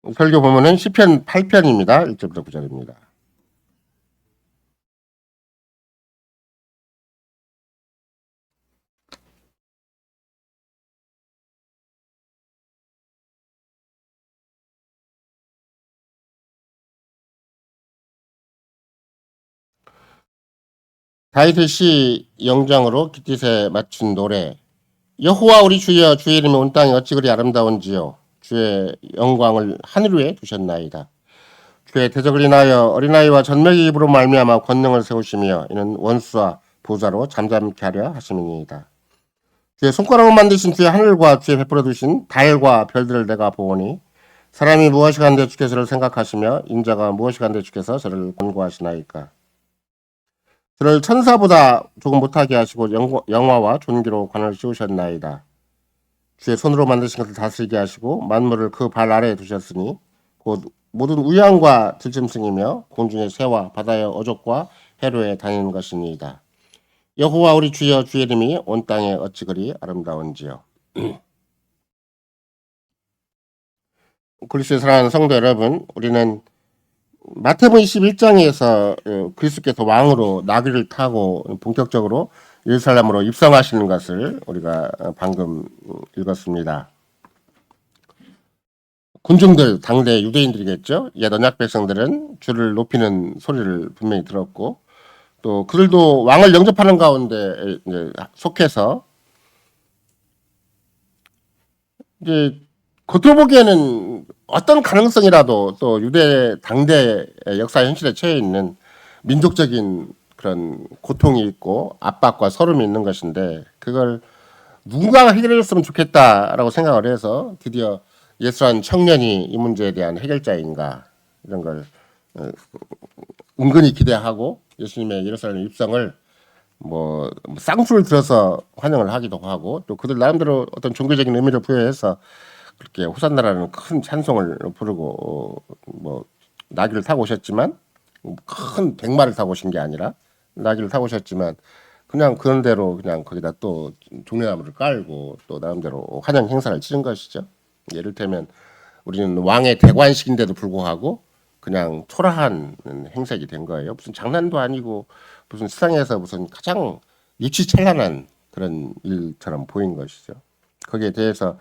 설교 본문은 시편 8편입니다. 1절부터 9절입니다. 다윗의 시 영장으로 깃짓에 맞춘 노래. 여호와 우리 주여, 주의 이름이 온 땅에 어찌 그리 아름다운지요. 주의 영광을 하늘 위에 두셨나이다. 주의 대적을 인하여 어린아이와 젖먹이 입으로 말미암아 권능을 세우시며 이는 원수와 보좌로 잠잠케 하려 하심이니이다. 주의 손가락으로 만드신 주의 하늘과 주의 베풀어 두신 달과 별들을 내가 보오니 사람이 무엇이 간데 주께서 를 생각하시며 인자가 무엇이 간데 주께서 저를 권고하시나이까. 저를 천사보다 조금 못하게 하시고 영화와 존귀로 관을 씌우셨나이다. 주의 손으로 만드신 것을 다스리게 하시고 만물을 그 발 아래에 두셨으니 곧 모든 우양과 들짐승이며 공중의 새와 바다의 어족과 해로에 다니는 것이니이다. 여호와 우리 주여, 주의 이름이 온 땅에 어찌 그리 아름다운지요. 그리스도의 사랑하는 성도 여러분, 우리는 마태복음 21장에서 그리스도께서 왕으로 나귀를 타고 본격적으로 예루살렘으로 입성하시는 것을 우리가 방금 읽었습니다. 군중들, 당대 유대인들이겠죠. 옛 언약 백성들은 주를 높이는 소리를 분명히 들었고, 또 그들도 왕을 영접하는 가운데 속해서 이제 겉으로 보기에는 어떤 가능성이라도 또 유대 당대 역사 현실에 처해 있는 민족적인 그런 고통이 있고 압박과 서름이 있는 것인데 그걸 누군가가 해결해 줬으면 좋겠다라고 생각을 해서 드디어 예수란 청년이 이 문제에 대한 해결자인가 이런 걸 은근히 기대하고 예수님의 예루살렘 입성을 뭐 쌍수를 들어서 환영을 하기도 하고 또 그들 나름대로 어떤 종교적인 의미를 부여해서 그렇게 호산나라는 큰 찬송을 부르고 뭐 나귀를 타고 오셨지만 큰 백마를 타고 오신 게 아니라 나귀를 타고 오셨지만 그냥 그런 대로 그냥 거기다 또 종려나무를 깔고 또 나름대로 환영 행사를 치른 것이죠. 예를 들면 우리는 왕의 대관식인데도 불구하고 그냥 초라한 행색이 된 거예요. 무슨 장난도 아니고 무슨 세상에서 무슨 가장 유치찬란한 그런 일처럼 보인 것이죠. 거기에 대해서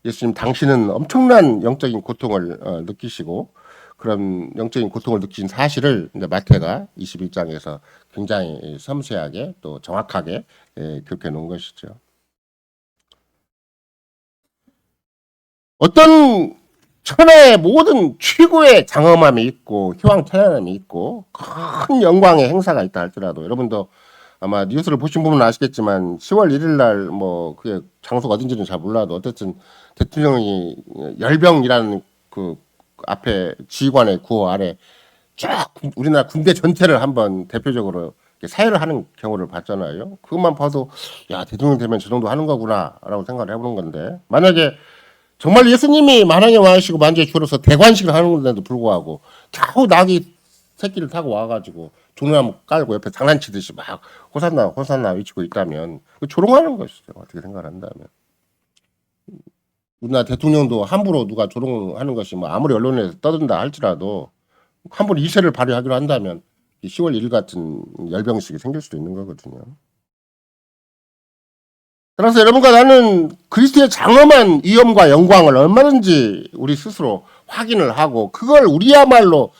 예수님 당신은 엄청난 영적인 고통을 느끼시고 그런 영적인 고통을 느끼신 사실을 이제 마태가 21장에서 굉장히 섬세하게 또 정확하게 기록해 놓은 것이죠. 어떤 천하의 모든 최고의 장엄함이 있고 희왕찬란함이 있고 큰 영광의 행사가 있다 할지라도 여러분도 아마 뉴스를 보신 분은 아시겠지만 10월 1일 날뭐 그게 장소가 어딘지는 잘 몰라도 어쨌든 대통령이 열병이라는 그 앞에 지휘관의 구호 아래 쫙 우리나라 군대 전체를 한번 대표적으로 사회를 하는 경우를 봤잖아요. 그것만 봐도 야 대통령 되면 저 정도 하는 거구나라고 생각을 해보는 건데 만약에 정말 예수님이 만왕의 왕이시고 만주의 주로서 대관식을 하는 건데도 불구하고 겨우 나귀 새끼를 타고 와가지고 종려나무 깔고 옆에 장난치듯이 막 호산나 호산나 외치고 있다면 조롱하는 것이죠. 어떻게 생각한다면 우리나라 대통령도 함부로 누가 조롱하는 것이 뭐 아무리 언론에서 떠든다 할지라도 함부로 이세를 발휘하기로 한다면 10월 1일 같은 열병식이 생길 수도 있는 거거든요. 따라서 여러분과 나는 그리스도의 장엄한 위엄과 영광을 얼마든지 우리 스스로 확인을 하고 그걸 우리야말로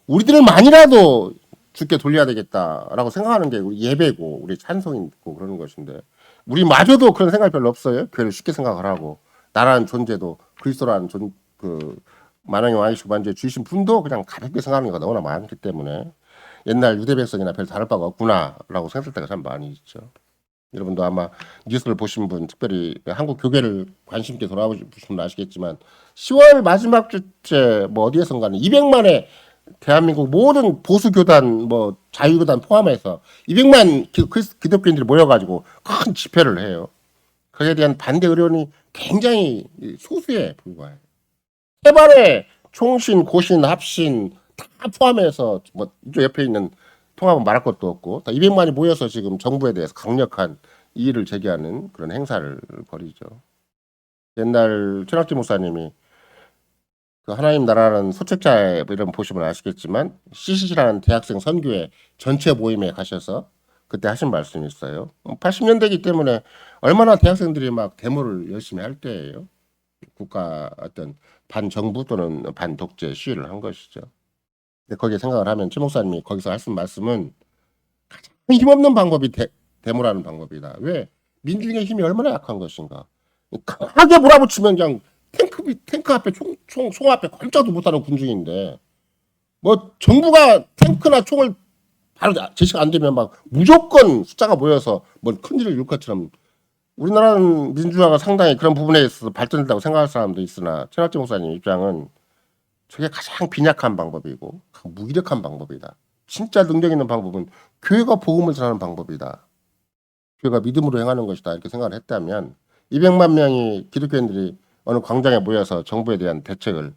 우리들만이라도 주께 돌려야 되겠다라고 생각하는 게 우리 예배고 우리 찬송이고 그러는 것인데 우리마저도 그런 생각 별로 없어요. 교회를 쉽게 생각을 하고 나라는 존재도 그리스도라는 그 만왕의 왕이시고 만주의 주이신 분도 그냥 가볍게 생각하는 게 너무나 많기 때문에 옛날 유대 백성이나 별 다를 바가 없구나라고 생각할 때가 참 많이 있죠. 여러분도 아마 뉴스를 보신 분, 특별히 한국 교계를 관심 있게 돌아보신 분 아시겠지만 10월 마지막 주째 뭐 어디에선가는 200만의 대한민국 모든 보수 교단, 뭐 자유교단 포함해서 200만 기독교인들이 모여가지고 큰 집회를 해요. 거기에 대한 반대 의견이 굉장히 소수에 불과해요. 세발의 총신, 고신, 합신 다 포함해서 뭐 이쪽 옆에 있는 통합은 말할 것도 없고 다 200만이 모여서 지금 정부에 대해서 강력한 이의를 제기하는 그런 행사를 벌이죠. 옛날 최낙지 목사님이 그 하나님 나라는 소책자의 이런 보시면 아시겠지만 CCC라는 대학생 선교회 전체 모임에 가셔서 그때 하신 말씀이 있어요. 80년대이기 때문에 얼마나 대학생들이 막 데모를 열심히 할 때예요. 국가 어떤 반정부 또는 반독재 시위를 한 것이죠. 근데 거기에 생각을 하면 최 목사님이 거기서 하신 말씀은 가장 힘없는 방법이 데모라는 방법이다. 왜? 민중의 힘이 얼마나 약한 것인가. 강하게 몰아붙이면 그냥 탱크 앞에 총 앞에 꼼짝도 못하는 군중인데 뭐 정부가 탱크나 총을 바로 제시가 안 되면 막 무조건 숫자가 모여서 뭐 큰일을 이룰 것처럼 우리나라는 민주화가 상당히 그런 부분에 있어서 발전했다고 생각할 사람도 있으나 최낙재 목사님 입장은 저게 가장 빈약한 방법이고 무기력한 방법이다. 진짜 능력 있는 방법은 교회가 복음을 전하는 방법이다. 교회가 믿음으로 행하는 것이다. 이렇게 생각을 했다면 200만 명이 기독교인들이 어느 광장에 모여서 정부에 대한 대책을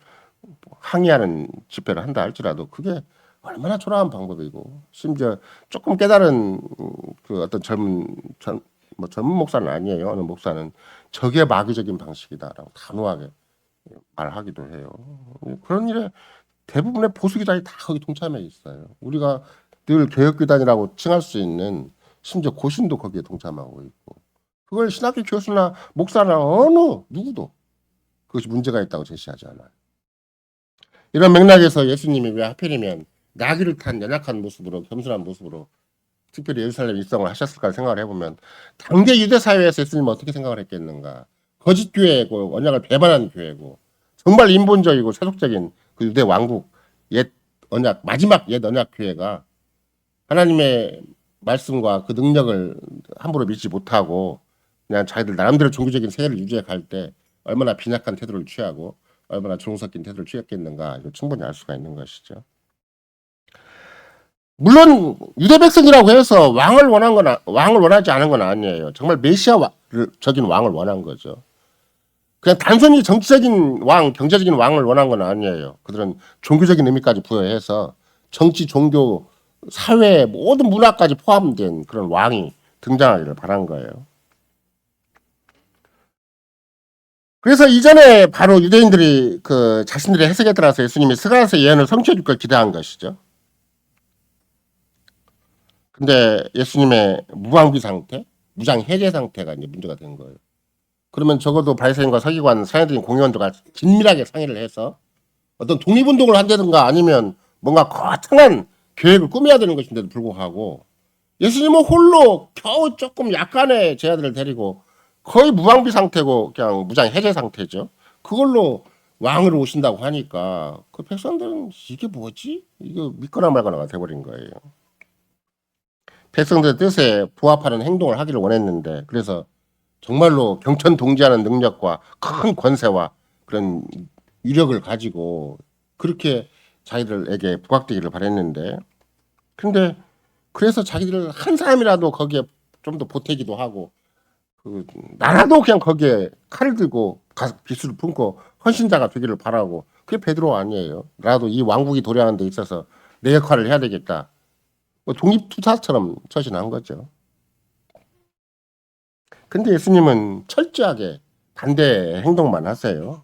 항의하는 집회를 한다 할지라도 그게 얼마나 초라한 방법이고 심지어 조금 깨달은 그 어떤 젊은 목사는 아니에요. 어느 목사는 저게 마귀적인 방식이다라고 단호하게 말하기도 해요. 그런 일에 대부분의 보수기단이 다 거기 동참해 있어요. 우리가 늘 개혁기단이라고 칭할 수 있는 심지어 고신도 거기에 동참하고 있고 그걸 신학교 교수나 목사나 어느 누구도 그것이 문제가 있다고 제시하지 않아요. 이런 맥락에서 예수님이 왜 하필이면 나귀를 탄 연약한 모습으로 겸손한 모습으로 특별히 예루살렘 입성을 하셨을까 생각을 해보면 당대 유대 사회에서 예수님은 어떻게 생각을 했겠는가. 거짓 교회고 언약을 배반한 교회고 정말 인본적이고 세속적인 그 유대 왕국 옛 언약 마지막 옛 언약 교회가 하나님의 말씀과 그 능력을 함부로 믿지 못하고 그냥 자기들 나름대로 종교적인 세계를 유지해 갈 때 얼마나 빈약한 태도를 취하고 얼마나 조롱 섞인 태도를 취했겠는가 이거 충분히 알 수가 있는 것이죠. 물론 유대 백성이라고 해서 왕을 원하지 않은 건 아니에요. 정말 메시아적인 왕을 원한 거죠. 그냥 단순히 정치적인 왕, 경제적인 왕을 원한 건 아니에요. 그들은 종교적인 의미까지 부여해서 정치, 종교, 사회 모든 문화까지 포함된 그런 왕이 등장하기를 바란 거예요. 그래서 이전에 바로 유대인들이 그 자신들의 해석에 따라서 예수님이 스가랴서 예언을 성취해 줄 걸 기대한 것이죠. 근데 예수님의 무방비 상태, 무장 해제 상태가 이제 문제가 된 거예요. 그러면 적어도 바리새인과 서기관, 사회적인 공의원들과 긴밀하게 상의를 해서 어떤 독립운동을 한다든가 아니면 뭔가 거창한 계획을 꾸며야 되는 것인데도 불구하고 예수님은 홀로 겨우 조금 약간의 제자들을 데리고 거의 무방비 상태고 그냥 무장 해제 상태죠. 그걸로 왕으로 오신다고 하니까 그 백성들은 이게 뭐지? 이거 믿거나 말거나가 돼버린 거예요. 백성들의 뜻에 부합하는 행동을 하기를 원했는데 그래서 정말로 경천동지하는 능력과 큰 권세와 그런 위력을 가지고 그렇게 자기들에게 부각되기를 바랬는데 근데 그래서 자기들 한 사람이라도 거기에 좀 더 보태기도 하고 그 나라도 그냥 거기에 칼을 들고 기술을 품고 헌신자가 되기를 바라고 그게 베드로 아니에요. 나도 이 왕국이 도래하는 데 있어서 내 역할을 해야 되겠다. 뭐 독립투사처럼 처신한 거죠. 근데 예수님은 철저하게 반대 행동만 하세요.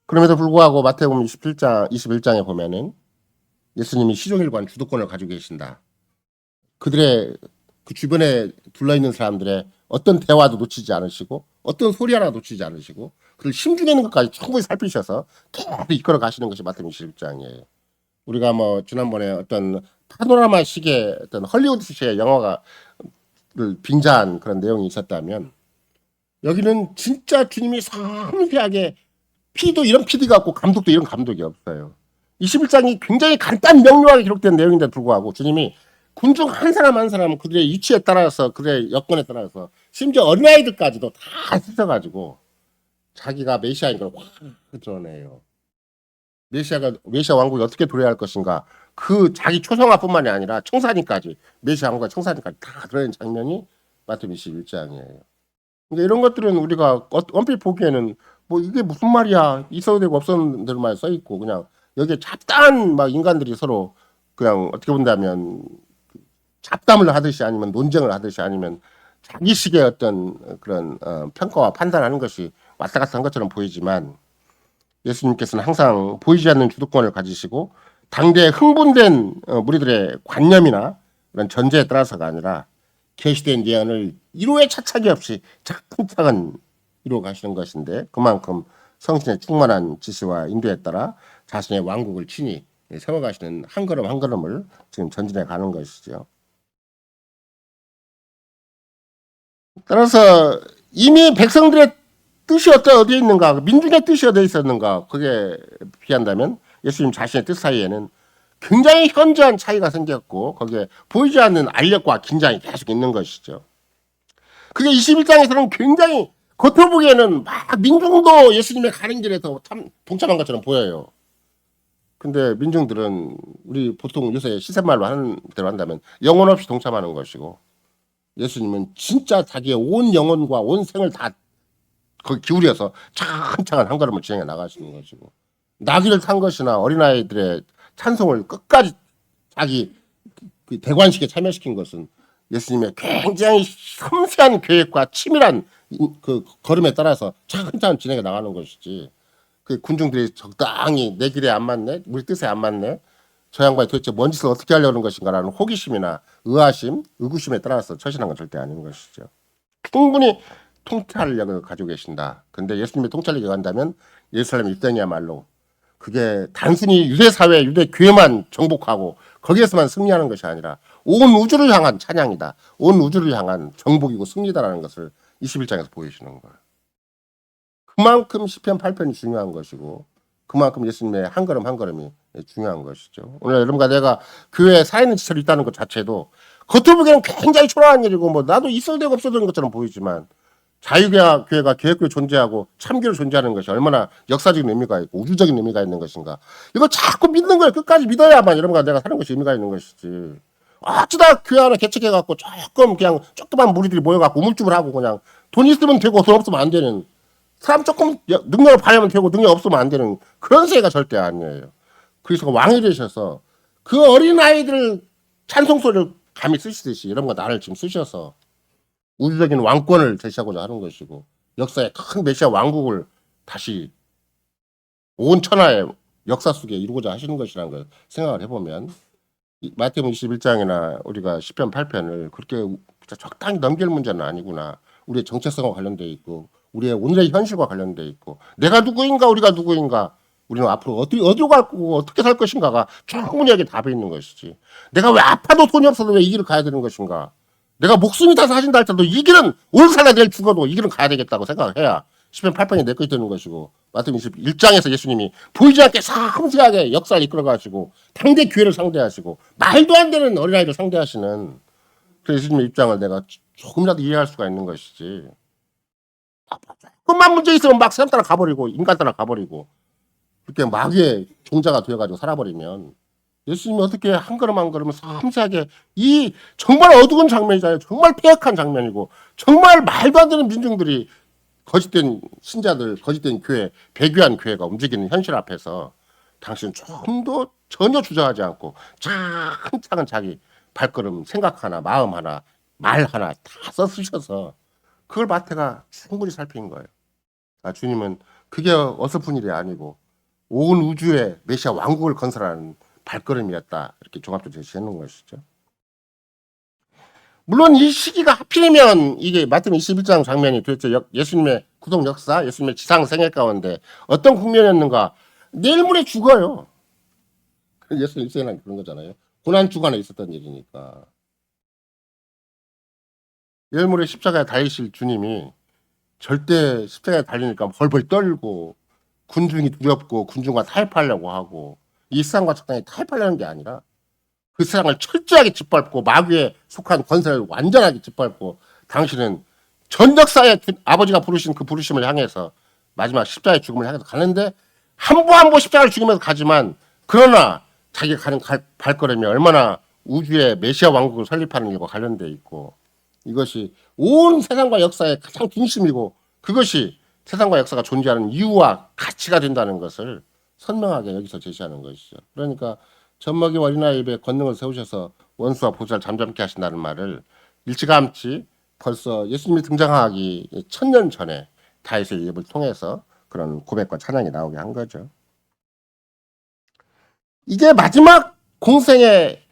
그럼에도 불구하고 마태복음 21장에 보면은 예수님이 시종일관 주도권을 가지고 계신다. 그들의 그 주변에 둘러있는 사람들의 어떤 대화도 놓치지 않으시고 어떤 소리 하나 놓치지 않으시고 그를 심중에 있는 것까지 충분히 살피셔서 계속 이끌어 가시는 것이 마태복음 21장이에요. 우리가 뭐 지난번에 어떤 파노라마식의 어떤 헐리우드식의 영화가 빙자한 그런 내용이 있었다면 여기는 진짜 주님이 섬세하게 피도 이런 피디가 없고 감독도 이런 감독이 없어요. 21장이 굉장히 간단 명료하게 기록된 내용인데도 불구하고 주님이 군중 한 사람 한 사람 그들의 위치에 따라서 그들의 여건에 따라서 심지어 어린아이들까지도 다 씻어가지고 자기가 메시아인 걸 확 드러내요. 메시아 왕국이 어떻게 도래할 것인가 그 자기 초성화뿐만이 아니라 청산이까지 메시아 왕국과 청산이까지 다 드러낸 장면이 마태복음 21장이에요. 그러니까 이런 것들은 우리가 얼핏 보기에는 뭐 이게 무슨 말이야 있어도 되고 없어도 되는 말 써 있고 그냥 여기에 잡다한 막 인간들이 서로 그냥 어떻게 본다면 잡담을 하듯이 아니면 논쟁을 하듯이 아니면 자기식의 어떤 그런 평가와 판단하는 것이 왔다 갔다 한 것처럼 보이지만 예수님께서는 항상 보이지 않는 주도권을 가지시고 당대에 흥분된 무리들의 관념이나 그런 전제에 따라서가 아니라 계시된 예언을 이루의 차차기 없이 차근차근 이루어 가시는 것인데 그만큼 성신의 충만한 지시와 인도에 따라 자신의 왕국을 친히 세워가시는 한 걸음 한 걸음을 지금 전진해 가는 것이죠. 따라서 이미 백성들의 뜻이 어디에 있는가, 민중의 뜻이 어디에 있었는가, 그게 비한다면 예수님 자신의 뜻 사이에는 굉장히 현저한 차이가 생겼고 거기에 보이지 않는 알력과 긴장이 계속 있는 것이죠. 그게 21장에서는 굉장히 겉으로 보기에는 막 민중도 예수님의 가는 길에서 참 동참한 것처럼 보여요. 근데 민중들은 우리 보통 요새 시샘말로 하는 대로 한다면 영혼 없이 동참하는 것이고 예수님은 진짜 자기의 온 영혼과 온 생을 다 거기 기울여서 차근차근 한 걸음을 진행해 나가시는 것이고 나귀를 탄 것이나 어린아이들의 찬송을 끝까지 자기 그 대관식에 참여시킨 것은 예수님의 굉장히 섬세한 계획과 치밀한 그 걸음에 따라서 차근차근 진행해 나가는 것이지 그 군중들이 적당히 내 길에 안 맞네 우리 뜻에 안 맞네 저 양반이 도대체 뭔 짓을 어떻게 하려는 것인가라는 호기심이나 의아심, 의구심에 따라서 처신한 건 절대 아닌 것이죠. 충분히 통찰력을 가지고 계신다. 근데 예수님의 통찰력이 간다면 예루살렘 입성이야말로 그게 단순히 유대 사회, 유대 교회만 정복하고 거기에서만 승리하는 것이 아니라 온 우주를 향한 찬양이다. 온 우주를 향한 정복이고 승리다라는 것을 21장에서 보여주시는 거예요. 그만큼 시편 8편이 중요한 것이고 그만큼 예수님의 한 걸음 한 걸음이 중요한 것이죠. 오늘 여러분과 내가 교회에 살아있는 지체로 있다는 것 자체도 겉으로 보기에는 굉장히 초라한 일이고 뭐 나도 있어도 되고 없어도 되는 것처럼 보이지만 자유교회가 계획교회 존재하고 참교로 존재하는 것이 얼마나 역사적인 의미가 있고 우주적인 의미가 있는 것인가. 이거 자꾸 믿는 걸 끝까지 믿어야만 여러분과 내가 사는 것이 의미가 있는 것이지. 어쩌다 교회 하나 개척해갖고 조금 그냥 조그만 무리들이 모여갖고 우물쭈물하고 그냥 돈 있으면 되고 돈 없으면 안 되는 사람 조금 능력을 발휘하면 되고 능력 없으면 안 되는 그런 세계가 절대 아니에요. 그리스도가 왕이 되셔서 그 어린아이들 찬송 소리를 감히 쓰시듯이 여러분과 나를 지금 쓰셔서 우주적인 왕권을 제시하고자 하는 것이고 역사의 큰 메시아 왕국을 다시 온 천하의 역사 속에 이루고자 하시는 것이라는 걸 생각을 해보면 마태복음 21장이나 우리가 시편 8편을 그렇게 적당히 넘길 문제는 아니구나. 우리의 정체성과 관련되어 있고 우리의 오늘의 현실과 관련되어 있고 내가 누구인가 우리가 누구인가 우리는 앞으로 어디로 갈 거고 어떻게 살 것인가가 충분히 여기 답이 있는 것이지. 내가 왜 아파도 돈이 없어도 왜 이 길을 가야 되는 것인가. 내가 목숨이 다 사신다 할때도 이 길은 오늘 살아 내일 죽어도 이 길은 가야 되겠다고 생각을 해야 시편 8편이 내 것이 되는 것이고 마태복음 21장에서 예수님이 보이지 않게 섬세하게 역사를 이끌어가시고 당대 교회를 상대하시고 말도 안 되는 어린아이를 상대하시는 그 예수님의 입장을 내가 조금이라도 이해할 수가 있는 것이지. 조금만 문제 있으면 막 사람 따라 가버리고 인간 따라 가버리고 그렇게 마귀의 종자가 되어가지고 살아버리면 예수님이 어떻게 한 걸음 한 걸음 섬세하게 이 정말 어두운 장면이잖아요. 정말 폐역한 장면이고 정말 말도 안 되는 민중들이 거짓된 신자들, 거짓된 교회, 배교한 교회가 움직이는 현실 앞에서 당신은 조금도 전혀 주저하지 않고 차근차근 자기 발걸음, 생각 하나, 마음 하나, 말 하나 다 써쓰셔서 그걸 마태가 충분히 살핀 거예요. 아, 주님은 그게 어설픈 일이 아니고 온 우주의 메시아 왕국을 건설하는 발걸음이었다. 이렇게 종합적으로 제시하는 것이죠. 물론 이 시기가 하필이면 이게 마태복음 21장 장면이 도대체 예수님의 구속 역사, 예수님의 지상 생애 가운데 어떤 국면이었는가. 내일 모레 죽어요. 예수님 일생이란 그런 거잖아요. 고난 주간에 있었던 일이니까. 내일 모레 십자가에 달리실 주님이 절대 십자가에 달리니까 벌벌 떨고 군중이 두렵고 군중과 타협하려고 하고 이 세상과 적당히 타협하려는 게 아니라 그 세상을 철저하게 짓밟고 마귀에 속한 권세를 완전하게 짓밟고 당신은 전 역사에 아버지가 부르신 그 부르심을 향해서 마지막 십자가의 죽음을 향해서 가는데 한 보 한 보 십자가를 죽으면서 가지만 그러나 자기가 가는 발걸음이 얼마나 우주의 메시아 왕국을 설립하는 일과 관련되어 있고 이것이 온 세상과 역사의 가장 중심이고 그것이 세상과 역사가 존재하는 이유와 가치가 된다는 것을 선명하게 여기서 제시하는 것이죠. 그러니까 젖먹이 어린아이 입에 권능을 세우셔서 원수와 보수를 잠잠케 하신다는 말을 일찌감치 벌써 예수님이 등장하기 1000년 전에 다윗의 입을 통해서 그런 고백과 찬양이 나오게 한 거죠. 이게 마지막 공생의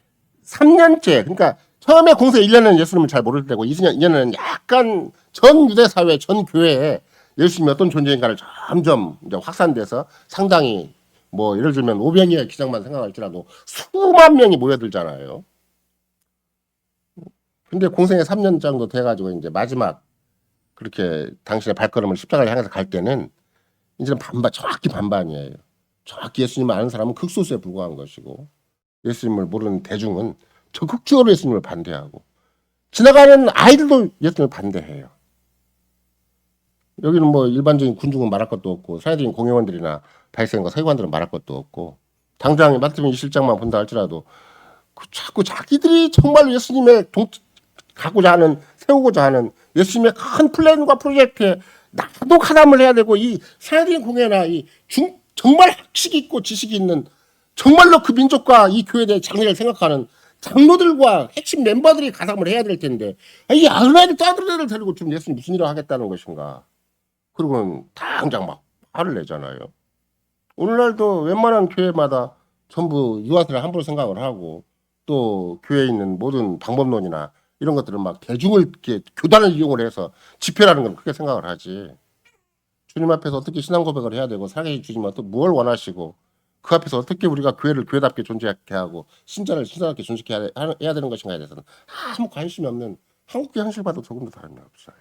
3년째, 그러니까 처음에 공생 1년은 예수님을 잘 모를 때고 2년은 약간 전 유대 사회, 전 교회에 예수님이 어떤 존재인가를 점점 이제 확산돼서 상당히 뭐 예를 들면 500여 기장만 생각할지라도 수만 명이 모여들잖아요. 근데 공생의 3년 정도 돼가지고 이제 마지막 그렇게 당신의 발걸음을 십자가를 향해서 갈 때는 이제는 반반, 정확히 반반이에요. 정확히 예수님을 아는 사람은 극소수에 불과한 것이고 예수님을 모르는 대중은 적극적으로 예수님을 반대하고 지나가는 아이들도 예수님을 반대해요. 여기는 뭐 일반적인 군중은 말할 것도 없고 사회적인 공회원들이나 바리새인과 서기관들은 말할 것도 없고 당장 마태복음 20장만 본다 할지라도 자꾸 자기들이 정말 예수님의 가고자 하는 세우고자 하는 예수님의 큰 플랜과 프로젝트에 나도 가담을 해야 되고 이 사회적인 공회나 정말 학식 있고 지식이 있는 정말로 그 민족과 이 교회에 대해 장래를 생각하는 장로들과 핵심 멤버들이 가담을 해야 될 텐데 이 아들애들 떠들애들 데리고 지금 예수님 무슨 일을 하겠다는 것인가. 그리고는 당장 막 화를 내잖아요. 오늘날도 웬만한 교회마다 전부 유아들을 함부로 생각을 하고 또 교회에 있는 모든 방법론이나 이런 것들은 막 대중을 이렇게 교단을 이용을 해서 집회라는 건 그렇게 생각을 하지. 주님 앞에서 어떻게 신앙 고백을 해야 되고 살아계신 주님은 또 뭘 원하시고 그 앞에서 어떻게 우리가 교회를 교회답게 존재하게 하고 신자를 신자답게 존재해야 되는 것인가에 대해서는 아무 관심이 없는 한국교회 현실과도 조금도 다름이 없어요.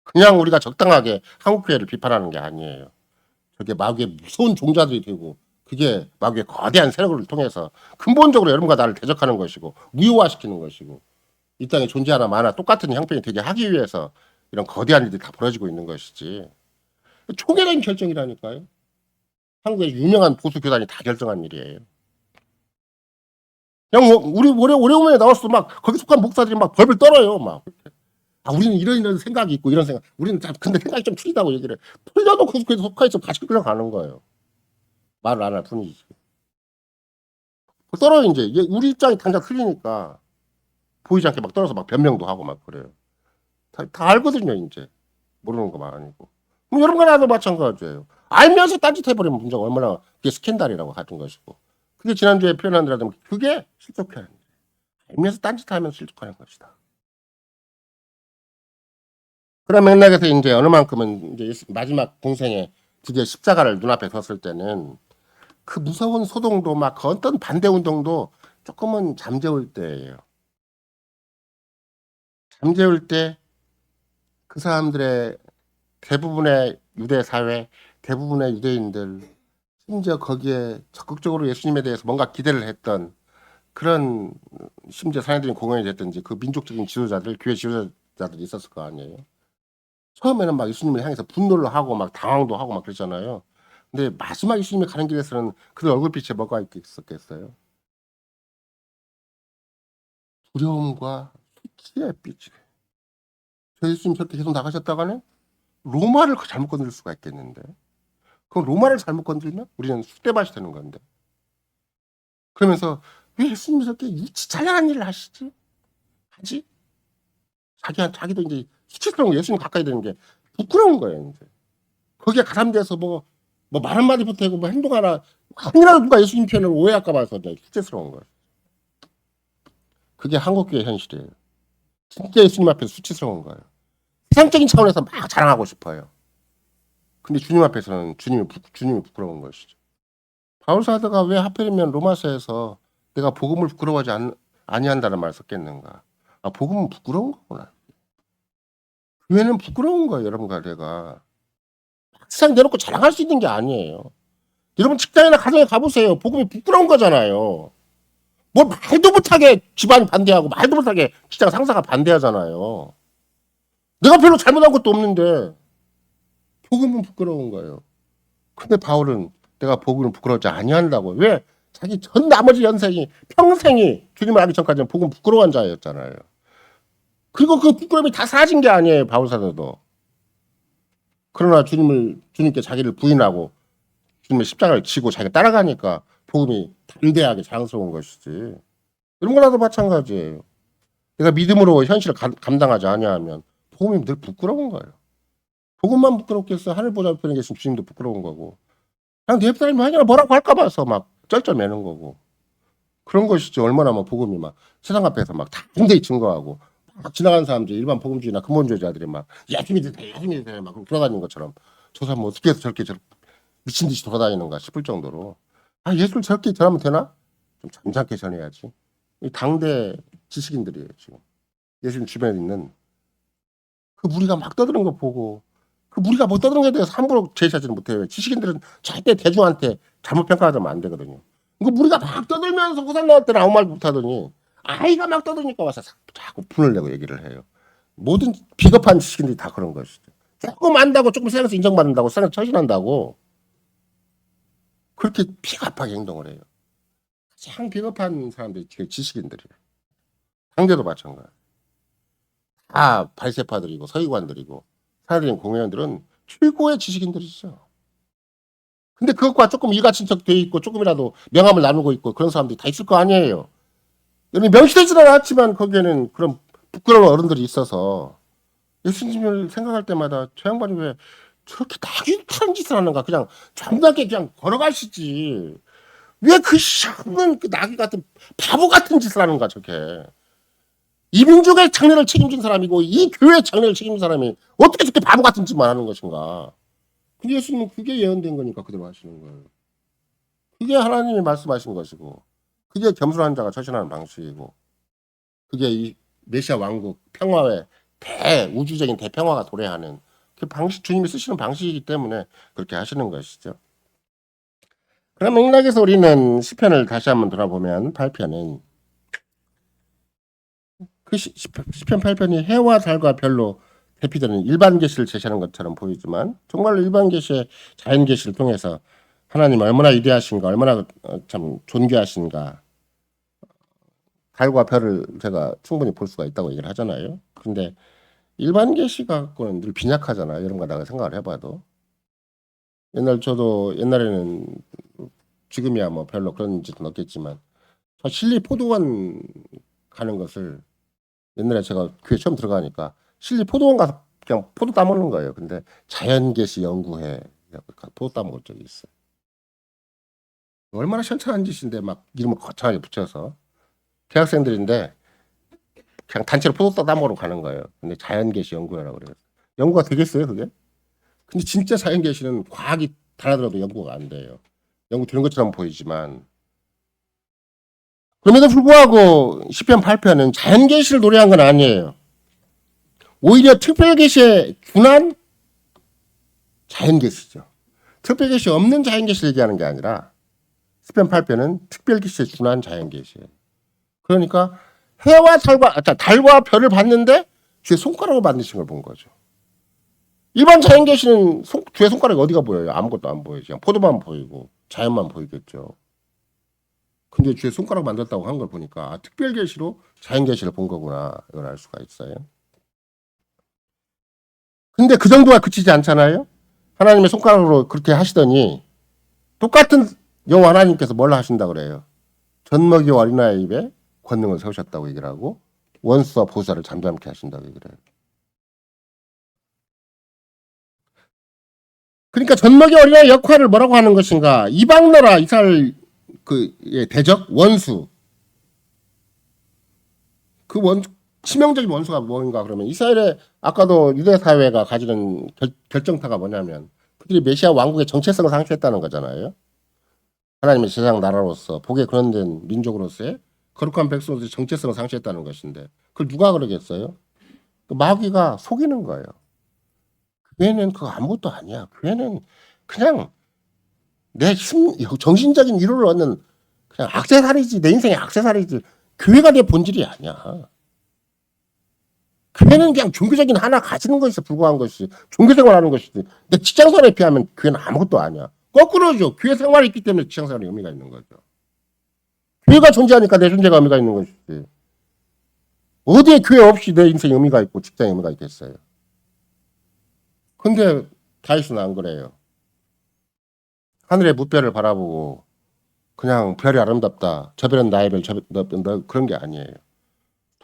그냥 우리가 적당하게 한국교회를 비판하는 게 아니에요. 저게 마귀의 무서운 종자들이 되고 그게 마귀의 거대한 세력을 통해서 근본적으로 여러분과 나를 대적하는 것이고 무효화시키는 것이고 이 땅에 존재하나 마나 똑같은 형편이 되게 하기 위해서 이런 거대한 일들이 다 벌어지고 있는 것이지. 총회라는 결정이라니까요. 한국의 유명한 보수 교단이 다 결정한 일이에요. 그냥 우리 오래오래 나왔어 막 거기 속한 목사들이 막 벌벌 떨어요 막. 우리는 이런 생각이 있고 이런 생각. 우리는 근데 생각이 좀 틀리다고 얘기를 해. 틀려도 그 속해 있어 같이 끌려가는 거예요. 말을 안 할 뿐이지. 떨어요 이제. 우리 입장이 당장 틀리니까 보이지 않게 막 떨어서 막 변명도 하고 막 그래요. 다 알거든요 이제. 모르는 것만 아니고. 그럼 여러분과 나도 마찬가지예요. 알면서 딴짓해버리면 문제가 얼마나 그게 스캔들이라고 하는 것이고. 그게 지난주에 표현한 대로 그게 실족하는 거예요. 알면서 딴짓하면 실족하는 것이다. 그런 맥락에서 이제 어느 만큼은 이제 마지막 공생에 드디어 십자가를 눈앞에 뒀을 때는 그 무서운 소동도 막 어떤 반대 운동도 조금은 잠재울 때예요. 잠재울 때 그 사람들의 대부분의 유대 사회, 대부분의 유대인들, 심지어 거기에 적극적으로 예수님에 대해서 뭔가 기대를 했던 그런 심지어 사회적인 공헌이 됐든지 그 민족적인 지도자들, 교회 지도자들이 있었을 거 아니에요. 처음에는 막 예수님을 향해서 분노를 하고 막 당황도 하고 막 그랬잖아요. 근데 마지막 예수님이 가는 길에서는 그들 얼굴빛에 뭐가 있었겠어요? 두려움과 수치의 빛이. 저 예수님 저렇게 계속 나가셨다가는 로마를 잘못 건드릴 수가 있겠는데. 그럼 로마를 잘못 건드리면 우리는 쑥대밭이 되는 건데. 그러면서 왜 예수님이 저렇게 유치 찬란한 일을 하시지? 하지? 자기도 이제 수치스러운 거 예수님 가까이 되는 게 부끄러운 거예요. 이제. 거기에 가담돼서 뭐 말 한마디 못하고 뭐 행동 하나 아니라도 누가 예수님 편을 오해할까 봐서 수치스러운 거예요. 그게 한국교회 현실이에요. 진짜 예수님 앞에서 수치스러운 거예요. 세상적인 차원에서 막 자랑하고 싶어요. 근데 주님 앞에서는 주님이 부끄러운 것이죠. 바울 사도가 왜 하필이면 로마서에서 내가 복음을 부끄러워하지 아니한다는 말을 썼겠는가? 복음은 부끄러운 거구나. 교회는 부끄러운 거예요, 여러분과 내가. 세상 내놓고 자랑할 수 있는 게 아니에요. 여러분 직장이나 가정에 가보세요. 복음이 부끄러운 거잖아요. 뭘 말도 못하게 집안이 반대하고 말도 못하게 직장 상사가 반대하잖아요. 내가 별로 잘못한 것도 없는데 복음은 부끄러운 거예요. 근데 바울은 내가 복음을 부끄러워하지 아니한다고. 왜? 자기 전 나머지 평생이 주님을 알기 전까지는 복음 부끄러워한 자였잖아요. 그리고 그 부끄러움이 다 사라진 게 아니에요. 바울 사도도. 그러나 주님께 자기를 부인하고 주님의 십자가를 지고 자기가 따라가니까 복음이 담대하게 자랑스러운 것이지. 이런 거라도 마찬가지예요. 내가 믿음으로 현실을 감당하지 아니하면 복음이 늘 부끄러운 거예요. 복음만 부끄럽겠어. 하늘보다 우편에 계신 주님도 부끄러운 거고. 그냥 내 옆사람이 하냐 뭐라고 할까 봐서 막 쩔쩔매는 거고. 그런 것이죠. 얼마나 막 복음이 막 세상 앞에서 막 다 굉장히 증거하고 막 지나가는 사람들 일반 복음주의나 근본주의자들이 막 예수님이 되세요, 예수님이 되세요 막 돌아다니는 것처럼 저 사람 뭐 어떻게 해서 저렇게 미친 듯이 돌아다니는가 싶을 정도로 아 예수를 저렇게 전하면 되나? 좀 잠잠하게 전해야지. 이 당대 지식인들이에요 지금. 예수님 주변에 있는 그 무리가 막 떠드는 거 보고 그 무리가 못 떠드는 거에 대해서 함부로 제시하지는 못해요. 지식인들은 절대 대중한테 잘못 평가하면 안 되거든요. 그 무리가 막 떠들면서 호산 나올 때는 아무 말 못하더니 아이가 막 떠드니까 와서 자꾸 분을 내고 얘기를 해요. 모든 비겁한 지식인들이 다 그런 것이죠. 조금 안다고 조금 세상에서 인정받는다고 세상에서 처신한다고 그렇게 비겁하게 행동을 해요. 가장 비겁한 사람들이 지식인들이에요. 상대도 마찬가지. 다 발세파들이고 서기관들이고 사회적인 공회원들은 최고의 지식인들이죠. 근데 그것과 조금 일가친척 돼 있고 조금이라도 명함을 나누고 있고 그런 사람들이 다 있을 거 아니에요. 여러분 명시되지는 않았지만 거기에는 그런 부끄러운 어른들이 있어서 예수님을 생각할 때마다 저 양반이 왜 저렇게 나귀 짓을 하는가. 그냥 정답게 그냥 걸어가시지. 왜 그 샤는 그 나귀 같은 바보 같은 짓을 하는가 저게. 이 민족의 장래를 책임진 사람이고 이 교회의 장래를 책임진 사람이 어떻게 저렇게 바보 같은 짓만 하는 것인가. 근데 예수님은 그게 예언된 거니까 그대로 하시는 거예요. 그게 하나님이 말씀하신 것이고 그게 겸손한 자가 처신하는 방식이고 그게 이 메시아 왕국 평화의 대우주적인 대평화가 도래하는 그 방식 주님이 쓰시는 방식이기 때문에 그렇게 하시는 것이죠. 그럼 맥락에서 우리는 시편을 다시 한번 돌아보면 8편은 그 시편 8편이 해와 달과 별로 대피되는 일반 계시를 제시하는 것처럼 보이지만 정말로 일반 계시의 자연 계시를 통해서 하나님 얼마나 위대하신가 얼마나 참 존귀하신가 달과 별을 제가 충분히 볼 수가 있다고 얘기를 하잖아요. 근데 일반 계시 갖고는 늘 빈약하잖아요. 이런 거 내가 생각을 해봐도 저도 옛날에는 지금이야 뭐 별로 그런 짓은 없겠지만 저 실리 포도원 가는 것을 옛날에 제가 교회 처음 들어가니까 실리 포도원 가서 그냥 포도 따먹는 거예요. 근데 자연계시 연구회 포도 따먹을 적이 있어요. 얼마나 현찬한 짓인데 막 이름을 거창하게 붙여서 대학생들인데 그냥 단체로 포도 따먹으러 가는 거예요. 근데 자연계시 연구회라고 그래요. 연구가 되겠어요 그게? 근데 진짜 자연계시는 과학이 달아들어도 연구가 안 돼요. 연구 되는 것처럼 보이지만 그럼에도 불구하고 시편 8편은 자연계시를 노래한 건 아니에요. 오히려 특별계시에 준한 자연계시죠. 특별계시 없는 자연계시를 얘기하는 게 아니라 시편 8편은 특별계시에 준한 자연계시예요. 그러니까 해와 달과 별을 봤는데 주의 손가락을 만드신 걸 본 거죠. 일반 자연계시는 주의 손가락이 어디가 보여요? 아무것도 안 보여요. 그냥 포도만 보이고 자연만 보이겠죠. 근데 주의 손가락 만들었다고 한 걸 보니까 특별계시로 자연계시를 본 거구나 이걸 알 수가 있어요. 근데 그 정도가 그치지 않잖아요. 하나님의 손가락으로 그렇게 하시더니 똑같은 여호와 하나님께서 뭘 하신다 그래요. 젖먹이와 어린아이 입에 권능을 세우셨다고 얘기를 하고 원수와 보사를 잠잠케 하신다고 얘기를 해요. 그러니까 젖먹이 어린아이 역할을 뭐라고 하는 것인가. 이방나라 이스라엘 대적 원수 치명적인 원수가 뭔가 그러면 이스라엘의 아까도 유대 사회가 가지는 결정타가 뭐냐면 그들이 메시아 왕국의 정체성을 상실했다는 거잖아요. 하나님의 제사장 나라로서 복에 근원된 민족으로서의 거룩한 백성으로서의 정체성을 상실했다는 것인데 그걸 누가 그러겠어요? 그 마귀가 속이는 거예요. 교회는 그거 아무것도 아니야. 교회는 그냥 내 정신적인 위로를 얻는 그냥 액세서리지. 내 인생의 액세서리지. 교회가 내 본질이 아니야. 교회는 그냥 종교적인 하나 가지는 것에 불과한 것이지. 종교생활하는 것이지. 내 직장생활에 비하면 교회는 아무것도 아니야. 거꾸로죠. 교회 생활이 있기 때문에 직장생활에 의미가 있는 거죠. 교회가 존재하니까 내 존재가 의미가 있는 것이지. 어디에 교회 없이 내 인생에 의미가 있고 직장에 의미가 있겠어요. 근데 다윗은 안 그래요. 하늘의 무별을 바라보고 그냥 별이 아름답다. 저 별은 나의 별, 그런 게 아니에요.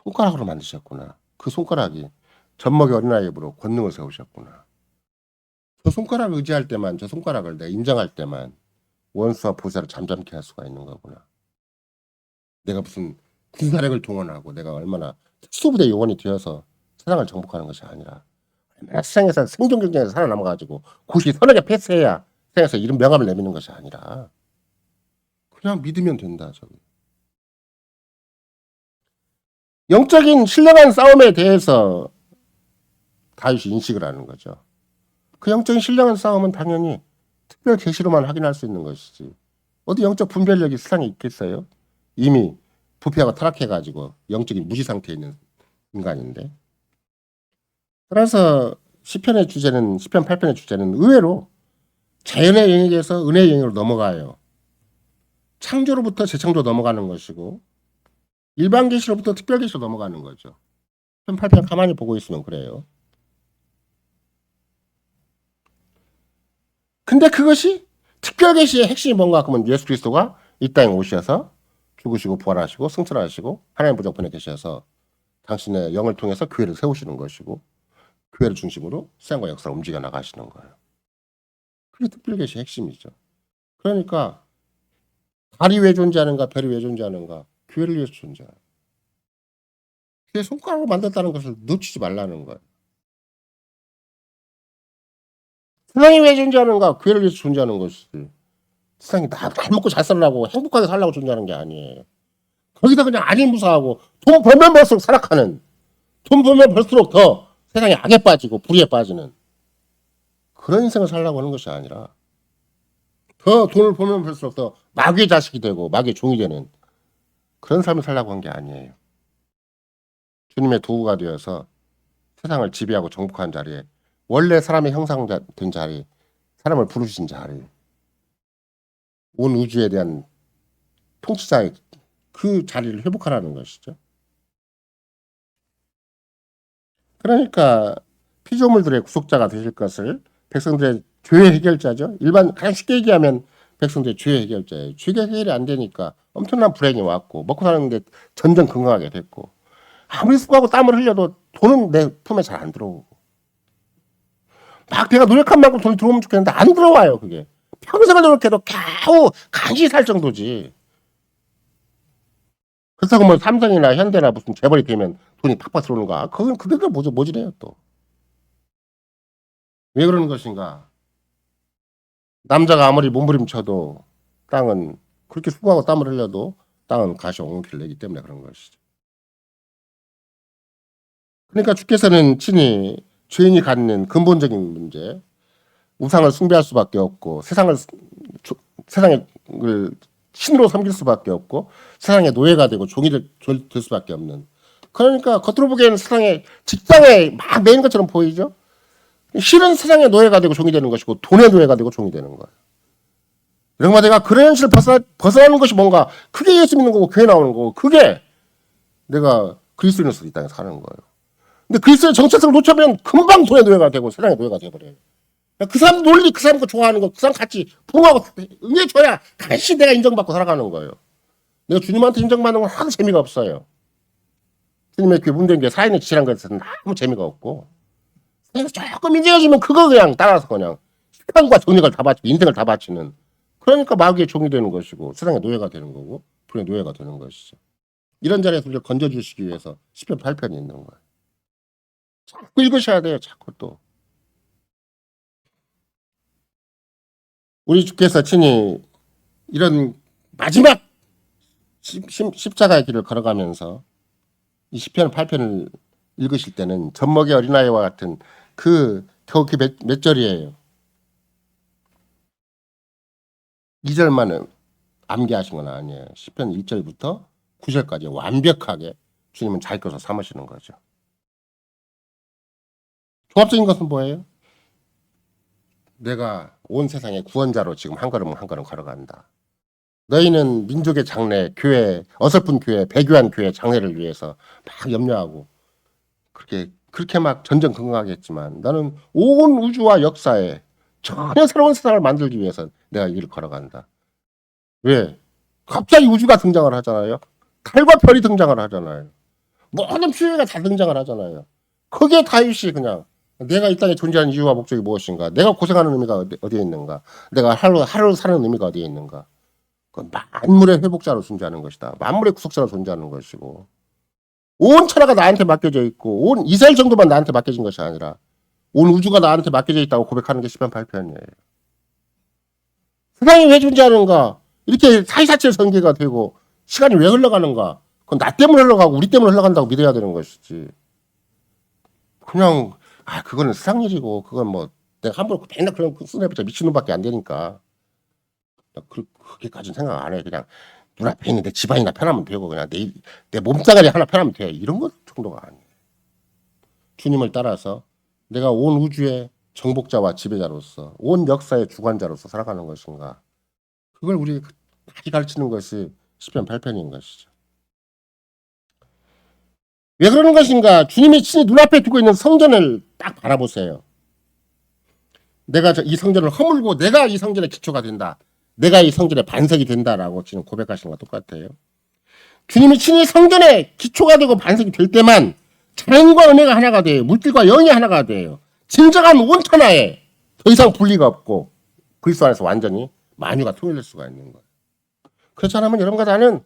손가락으로 만드셨구나. 그 손가락이 젖먹이 어린아이 입으로 권능을 세우셨구나. 저 손가락을 의지할 때만, 저 손가락을 내가 인정할 때만 원수와 보살을 잠잠케 할 수가 있는 거구나. 내가 무슨 군사력을 동원하고 내가 얼마나 특수부대 요원이 되어서 세상을 정복하는 것이 아니라 얼마나 세상에서 생존 경쟁에서 살아남아가지고 고시 서너 개 패스해야 세상에서 이런 명함을 내미는 것이 아니라 그냥 믿으면 된다. 저기. 영적인 신령한 싸움에 대해서 다윗이 인식을 하는 거죠. 그 영적인 신령한 싸움은 당연히 특별 계시로만 확인할 수 있는 것이지. 어디 영적 분별력이 세상에 있겠어요? 이미 부패하고 타락해가지고 영적인 무지 상태에 있는 인간인데. 따라서 시편의 주제는, 시편 8편의 주제는 의외로 자연의 영역에서 은혜의 영역으로 넘어가요. 창조로부터 재창조 넘어가는 것이고 일반 계시로부터 특별 계시로 넘어가는 거죠. 시편 8편 가만히 보고 있으면 그래요. 근데 그것이 특별 계시의 핵심이 뭔가 하면 예수 그리스도가 이 땅에 오셔서 죽으시고 부활하시고 승천하시고 하나님 부족 보내 계셔서 당신의 영을 통해서 교회를 세우시는 것이고 교회를 중심으로 세상과 역사를 움직여 나가시는 거예요. 그게 특별 계시의 핵심이죠. 그러니까 달이 왜 존재하는가, 별이 왜 존재하는가, 교회를 위해서 존재해요. 교회 손가락으로 만들었다는 것을 놓치지 말라는 거예요. 세상이 왜 존재하는가, 교회를 위해서 존재하는 것이지. 세상이 잘 먹고 잘 살라고 행복하게 살라고 존재하는 게 아니에요. 거기서 그냥 안일무사하고 돈 벌면 벌수록 살아가는, 돈 벌면 벌수록 더 세상에 악에 빠지고 불의에 빠지는 그런 인생을 살라고 하는 것이 아니라 더 돈을 벌면 벌수록 더 마귀의 자식이 되고 마귀의 종이 되는 그런 삶을 살라고 한 게 아니에요. 주님의 도구가 되어서 세상을 지배하고 정복하는 자리에, 원래 사람의 형상된 자리, 사람을 부르신 자리, 온 우주에 대한 통치자의 그 자리를 회복하라는 것이죠. 그러니까 피조물들의 구속자가 되실 것을, 백성들의 죄의 해결자죠. 일반 가장 쉽게 얘기하면 백성들의 죄의 해결자예요. 죄가 해결이 안 되니까 엄청난 불행이 왔고 먹고 사는데 전전긍긍하게 됐고 아무리 수고하고 땀을 흘려도 돈은 내 품에 잘 안 들어오고 막 내가 노력한 만큼 돈이 들어오면 좋겠는데 안 들어와요. 그게 평생을 노력해도 겨우 간신히 살 정도지. 그렇다고 뭐 삼성이나 현대나 무슨 재벌이 되면 돈이 팍팍 들어오는가? 그건 그대로 모질해요 또. 왜 그러는 것인가? 남자가 아무리 몸부림쳐도 땅은, 그렇게 수고하고 땀을 흘려도 땅은 가시 옹기를 내기 때문에 그런 것이죠. 그러니까 주께서는 친히 죄인이 갖는 근본적인 문제, 우상을 숭배할 수밖에 없고 세상을 신으로 섬길 수밖에 없고 세상의 노예가 되고 종이 될 수밖에 없는, 그러니까 겉으로 보기에는 세상에 직장에 막 매인 것처럼 보이죠. 실은 세상의 노예가 되고 종이 되는 것이고 돈의 노예가 되고 종이 되는 거예요. 여러분, 내가 그런 현실을 벗어나는 것이 뭔가, 그게 예수 믿는 거고 교회 나오는 거고, 그게 내가 그리스도인으로서 이 땅에 사는 거예요. 근데 그리스도의 정체성을 놓치면 금방 돈의 노예가 되고 세상의 노예가 되어버려요. 그 사람 논리, 그 사람 거 좋아하는 거, 그 사람 같이 부응하고 응해줘야 간신히 내가 인정받고 살아가는 거예요. 내가 주님한테 인정받는 건 하나도 재미가 없어요. 주님의 그 문제인 게 사인의 지시란 것에 너무 재미가 없고, 내가 조금 인정해주면 그거 그냥 따라서 그냥 시간과 정력을 다 바치고 인생을 다 바치는, 그러니까 마귀의 종이 되는 것이고 세상의 노예가 되는 거고 돈의 노예가 되는 것이죠. 이런 자리에서 우리를 건져주시기 위해서 시편 8편이 있는 거예요. 자꾸 읽으셔야 돼요. 자꾸 또. 우리 주께서 친히 이런 마지막 십자가의 길을 걸어가면서 이 시편 8편을 읽으실 때는 젖먹이 어린아이와 같은 겨우 몇 절이에요. 2절만 암기하신 건 아니에요. 시편 1절부터 9절까지 완벽하게 주님은 자기 것으로 삼으시는 거죠. 종합적인 것은 뭐예요? 내가 온 세상의 구원자로 지금 한 걸음 한 걸음 걸어간다. 너희는 민족의 장래, 교회, 어설픈 교회, 배교한 교회 장래를 위해서 막 염려하고 그렇게 막 전전긍긍하겠지만 나는 온 우주와 역사에 전혀 새로운 세상을 만들기 위해서 내가 이 길을 걸어간다. 왜? 갑자기 우주가 등장을 하잖아요. 달과 별이 등장을 하잖아요. 모든 피해가 다 등장을 하잖아요. 그게 다윗이 그냥 내가 이 땅에 존재하는 이유와 목적이 무엇인가? 내가 고생하는 의미가 어디에 있는가? 내가 하루 사는 의미가 어디에 있는가? 그 만물의 회복자로 존재하는 것이다. 만물의 구속자로 존재하는 것이고 온 천하가 나한테 맡겨져 있고 온 이스라엘 정도만 나한테 맡겨진 것이 아니라 온 우주가 나한테 맡겨져 있다고 고백하는 게 시편 8편이에요. 세상이 왜 존재하는가? 이렇게 사이사체 전개가 되고 시간이 왜 흘러가는가? 그건 나 때문에 흘러가고 우리 때문에 흘러간다고 믿어야 되는 것이지. 그냥 그거는 세상 일이고 그건 뭐 내가 함부로 맨날 그런 쓰내봤자 미친놈밖에 안 되니까 그렇게까지는 생각 안 해. 그냥 눈앞에 있는 내 집안이나 편하면 되고 그냥 내 몸뚱아리 하나 편하면 돼. 이런 것 정도가 아니에요. 주님을 따라서 내가 온 우주의 정복자와 지배자로서 온 역사의 주관자로서 살아가는 것인가. 그걸 우리 많이 가르치는 것이 시편 8편인 것이죠. 왜 그러는 것인가? 주님이 친히 눈앞에 두고 있는 성전을 딱 바라보세요. 내가 이 성전을 허물고 내가 이 성전의 기초가 된다. 내가 이 성전의 반석이 된다라고 지금 고백하시는 것과 똑같아요. 주님이 친히 성전의 기초가 되고 반석이 될 때만 자연과 은혜가 하나가 돼요. 물질과 영이 하나가 돼요. 진정한 온천하에 더 이상 분리가 없고 그리스도 안에서 완전히 만유가 통일될 수가 있는 거예요. 그렇지 않으면 여러분과 나는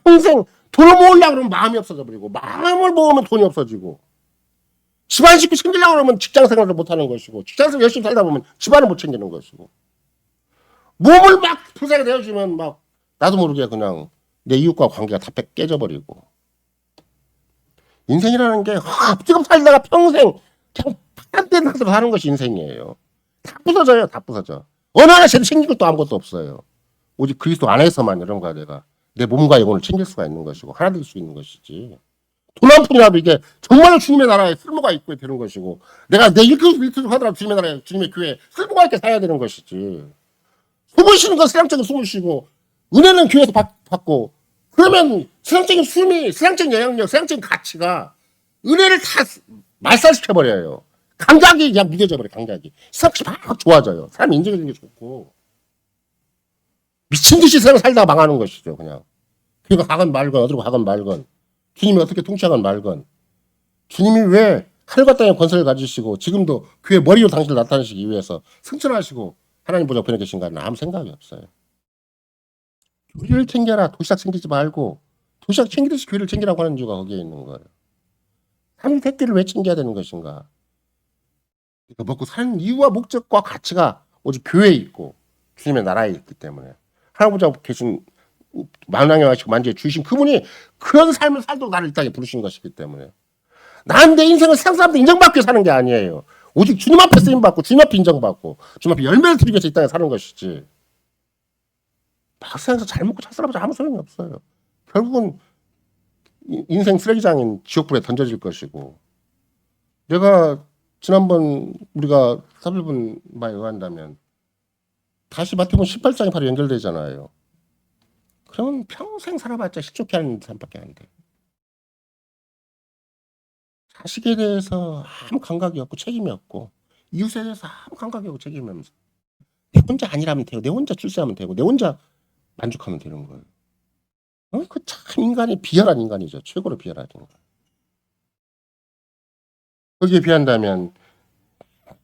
평생 돈을 모으려고 그러면 마음이 없어져 버리고 마음을 모으면 돈이 없어지고 집안 식구 챙기려고 그러면 직장 생활을 못하는 것이고 직장 생활 열심히 살다 보면 집안을 못 챙기는 것이고 몸을 막 불사게 내어주면 막 나도 모르게 그냥 내 이웃과 관계가 다 깨져버리고 인생이라는 게 지금 살다가 평생 그냥 파란된 상태로 사는 것이 인생이에요. 다 부서져요. 다 부서져. 어느 하나 제대로 챙길 것도 아무것도 없어요. 오직 그리스도 안에서만 여러분과 내가 내 몸과 영혼을 챙길 수가 있는 것이고 하나 될 수 있는 것이지. 돈 한 푼이라도 이게 정말로 주님의 나라에 쓸모가 있고 되는 것이고 내가 내 일꾼 하더라도 주님의 나라에 주님의 교회에 쓸모가 있게 살아야 되는 것이지. 숨을 쉬는 건 세상적인 숨을 쉬고 은혜는 교회에서 받고 그러면 세상적인 숨이 세상적인 영향력 세상적인 가치가 은혜를 다 말살시켜버려요. 감각이 그냥 무뎌져 버려. 감각이 세상이 막 좋아져요. 사람 인정해주는 게 좋고 미친 듯이 세상 살다가 망하는 것이죠. 그냥 교회가 가건 말건 어디로 가건 말건 주님이 어떻게 통치하건 말건 주님이 왜 하늘과 땅의 권세를 가지시고 지금도 교회 머리로 당신을 나타내시기 위해서 승천하시고 하나님 보좌 옆에 계신가는 아무 생각이 없어요. 교회를 챙겨라. 도시락 챙기지 말고 도시락 챙기듯이 교회를 챙기라고 하는 이유가 거기에 있는 거예요. 한 새끼를 왜 챙겨야 되는 것인가? 그러니까 먹고 사는 이유와 목적과 가치가 오직 교회에 있고 주님의 나라에 있기 때문에 하나님 보좌 계신 만왕의 왕이시고 만주의 주이신 그분이 그런 삶을 살도록 나를 이 땅에 부르신 것이기 때문에 난 내 인생을 세상 사람들 인정받기 위해 사는 게 아니에요. 오직 주님 앞에 쓰임받고 주님 앞에 인정받고 주님 앞에 열매를 드리기 위해서 이 땅에 사는 것이지. 세상에서 잘 먹고 잘 살아보자 아무 소용이 없어요. 결국은 인생 쓰레기장인 지옥불에 던져질 것이고 내가 지난번 우리가 살펴본 바에 의한다면 다시 마태복음 18장이 바로 연결되잖아요. 그러면 평생 살아봤자 시족해 하는 사람밖에 안 돼. 자식에 대해서 아무 감각이 없고 책임이 없고 이웃에 대해서 아무 감각이 없고 책임이 없어. 내 혼자 아니라면 되고 내 혼자 출세하면 되고 내 혼자 만족하면 되는 거예요. 그 참 인간이 비열한 인간이죠. 최고로 비열한 인간. 거기에 비한다면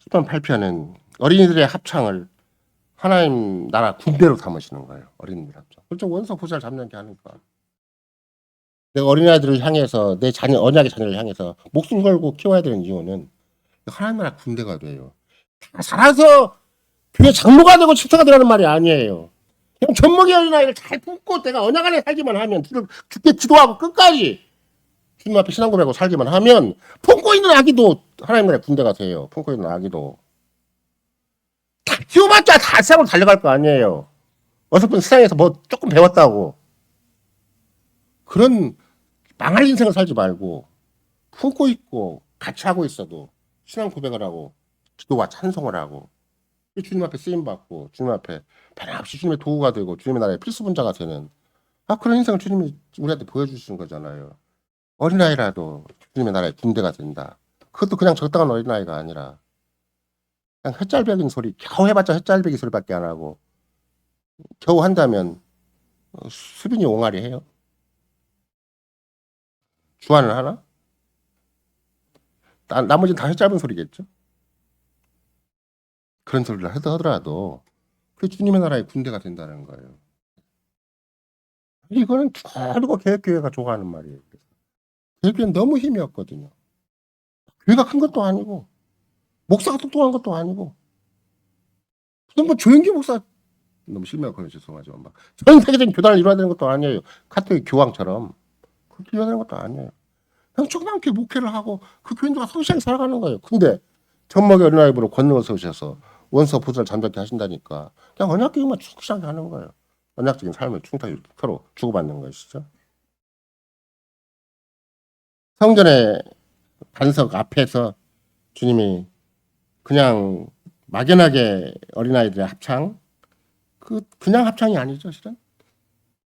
10번 8편은 어린이들의 합창을 하나님 나라 군대로 삼으시는 거예요. 어린이들 합창. 그렇죠. 원수 보살 잡는 게 하니까. 내가 어린아이들을 향해서 내 자녀 언약의 자녀를 향해서 목숨 걸고 키워야 되는 이유는 하나님 나라 군대가 돼요. 다 살아서 교회 장로가 되고 집사가 되라는 말이 아니에요. 그냥 젖먹이 어린아이를 잘 품고 내가 언약 안에 살기만 하면 죽게 기도하고 끝까지 주님 앞에 신앙 고백하고 살기만 하면 품고 있는 아기도 하나님 나라의 군대가 돼요. 품고 있는 아기도. 다 키워봤자 다 세상으로 달려갈 거 아니에요. 어설픈 세상에서 뭐 조금 배웠다고. 그런 망할 인생을 살지 말고 품고 있고 같이 하고 있어도 신앙 고백을 하고 기도와 찬송을 하고 주님 앞에 쓰임받고 주님 앞에 변함없이 주님의 도구가 되고 주님의 나라의 필수 분자가 되는 그런 인생을 주님이 우리한테 보여주시는 거잖아요. 어린아이라도 주님의 나라의 군대가 된다. 그것도 그냥 적당한 어린아이가 아니라 그냥 햇짤배기 소리 겨우 해봤자 햇짤배기 소리밖에 안 하고 겨우 한다면 수빈이 옹알이 해요? 주안을 하나? 나머지는 다 짧은 소리겠죠. 그런 소리를 하더라도 그 주님의 나라의 군대가 된다는 거예요. 이거는 두고 개혁교회가 좋아하는 말이에요. 개혁교회는 너무 힘이 없거든요. 교회가 큰 것도 아니고 목사가 똑똑한 것도 아니고 무슨 뭐 조영기 목사 너무 실명하거든요. 죄송하지만 막 전 세계적인 교단을 이루어야 되는 것도 아니에요. 카톨릭 교황처럼 그렇게 이루어야 되는 것도 아니에요. 그냥 조그맣게 목회를 하고 그 교인들과 성실하게 살아가는 거예요. 근데 젖먹이 어린아이로 권능을 세우셔서 원수 보수를 잠잠케 하신다니까 그냥 언약적인만 충실하게 하는 거예요. 언약적인 삶을 충실하게 서로 주고받는 것이죠. 성전의 반석 앞에서 주님이 그냥 막연하게 어린아이들의 합창 그냥 합창이 아니죠, 실은.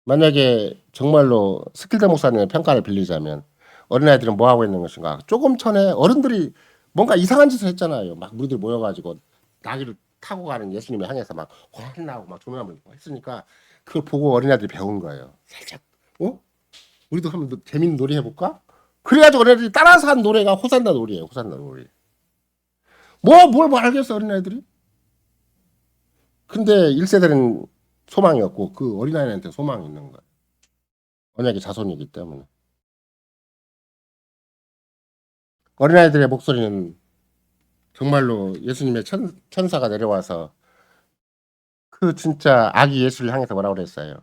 만약에 정말로 스킬드 목사님의 평가를 빌리자면 어린아이들은 뭐 하고 있는 것인가? 조금 전에 어른들이 뭔가 이상한 짓을 했잖아요. 막 무리들 모여가지고 나귀를 타고 가는 예수님을 향해서 막 환나고 막 조명을 했으니까 그걸 보고 어린아이들이 배운 거예요. 살짝, 우리도 한번 재밌는 놀이 해볼까? 그래가지고 어린아이들이 따라서 한 노래가 호산나 놀이에요. 호산나 놀이. 뭘 알겠어 어린아이들이? 근데 1세대는 소망이 없고 그 어린아이한테 소망이 있는 거예요. 언약의 자손이기 때문에. 어린아이들의 목소리는 정말로 예수님의 천사가 내려와서 그 진짜 아기 예수를 향해서 뭐라고 그랬어요?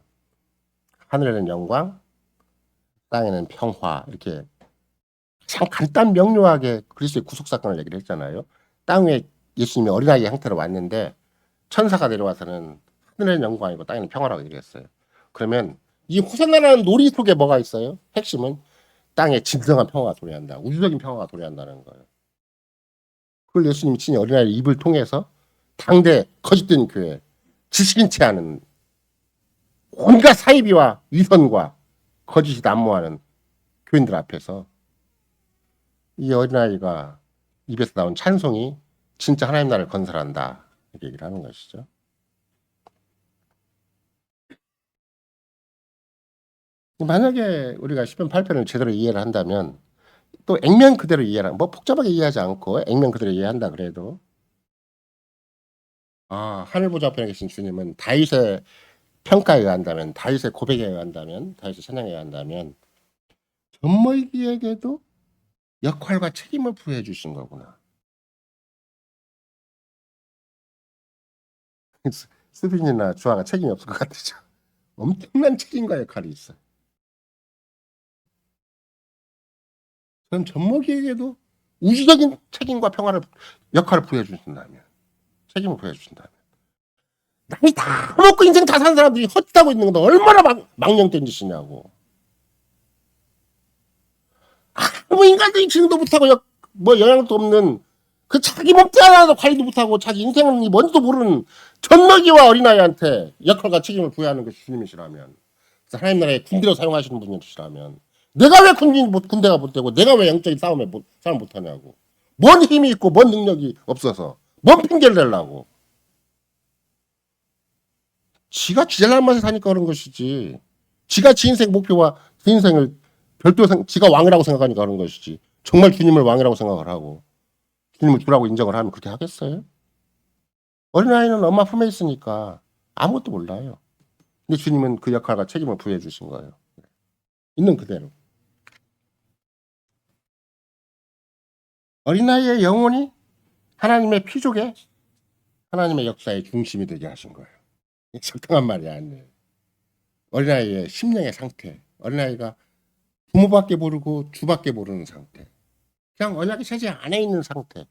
하늘에는 영광, 땅에는 평화 이렇게 참 간단 명료하게 그리스도의 구속 사건을 얘기를 했잖아요. 땅 위에 예수님이 어린아이의 형태로 왔는데 천사가 내려와서는 하늘에는 영광이고 땅에는 평화라고 얘기했어요. 그러면 이 호산나라는 놀이 속에 뭐가 있어요? 핵심은 땅에 진정한 평화가 도래한다. 우주적인 평화가 도래한다는 거예요. 그걸 예수님이 친히 어린아이의 입을 통해서 당대 거짓된 교회, 지식인치 않은 온갖 사이비와 위선과 거짓이 난무하는 교인들 앞에서 이 어린아이가 입에서 나온 찬송이 진짜 하나님 나라를 건설한다. 이렇게 얘기를 하는 것이죠. 만약에 우리가 시편 8편을 제대로 이해를 한다면 또 액면 그대로 이해를 뭐 복잡하게 이해하지 않고 액면 그대로 이해한다 그래도 하늘 보좌 앞에 계신 주님은 다윗의 평가에 의한다면 다윗의 고백에 의한다면 다윗의 찬양에 의한다면 젖먹이에게도 역할과 책임을 부여해 주신 거구나. 수빈이나 주아가 책임이 없을 것 같으죠. 엄청난 책임과 역할이 있어요. 그럼 젖먹이에게도 우주적인 책임과 평화를 역할을 부여해 주신다면 책임을 부여해 주신다면 남이 다 먹고 인생 다 산 사람들이 헛다고 있는 건데 얼마나 망령된 짓이냐고. 아무 인간적인 지능도 못하고 영향도 없는 그 자기 몸뚱 하나도 관리도 못하고 자기 인생이 뭔지도 모르는 젖먹이와 어린아이한테 역할과 책임을 부여하는 것이 주님이시라면 하나님 나라의 군대로 사용하시는 분이시라면 내가 왜 군대가 못 되고 내가 왜 영적인 싸움 못하냐고. 뭔 힘이 있고 뭔 능력이 없어서 뭔 핑계를 대려고. 지가 쥐잘난 맛에 사니까 그런 것이지. 지가 지 인생 목표와 지 인생을 지가 왕이라고 생각하니까 그런 것이지. 정말 주님을 왕이라고 생각을 하고 주님을 주라고 인정을 하면 그렇게 하겠어요? 어린아이는 엄마 품에 있으니까 아무것도 몰라요. 근데 주님은 그 역할과 책임을 부여해 주신 거예요. 있는 그대로. 어린아이의 영혼이 하나님의 피조개, 하나님의 역사의 중심이 되게 하신 거예요. 적당한 말이 아니에요. 어린아이의 심령의 상태, 어린아이가 부모밖에 모르고 주밖에 모르는 상태, 그냥 언약의 체제 안에 있는 상태,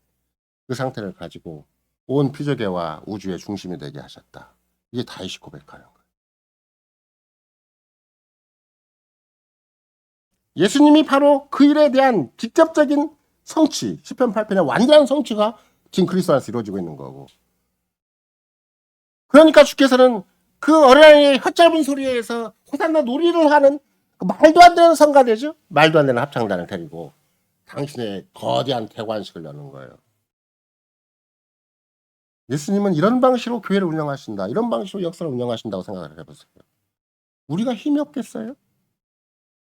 그 상태를 가지고 온 피조개와 우주의 중심이 되게 하셨다. 이게 다윗이 고백하는 거예요. 예수님이 바로 그 일에 대한 직접적인 성취, 시편 8편의 완전한 성취가 지금 그리스도 안에서 이루어지고 있는 거고. 그러니까 주께서는 그 어린아이의 혀짧은 소리에서 호산나 놀이를 하는 그 말도 안 되는 성가대죠. 말도 안 되는 합창단을 데리고 당신의 거대한 대관식을 여는 거예요. 예수님은 이런 방식으로 교회를 운영하신다. 이런 방식으로 역사를 운영하신다고 생각을 해보세요. 우리가 힘이 없겠어요?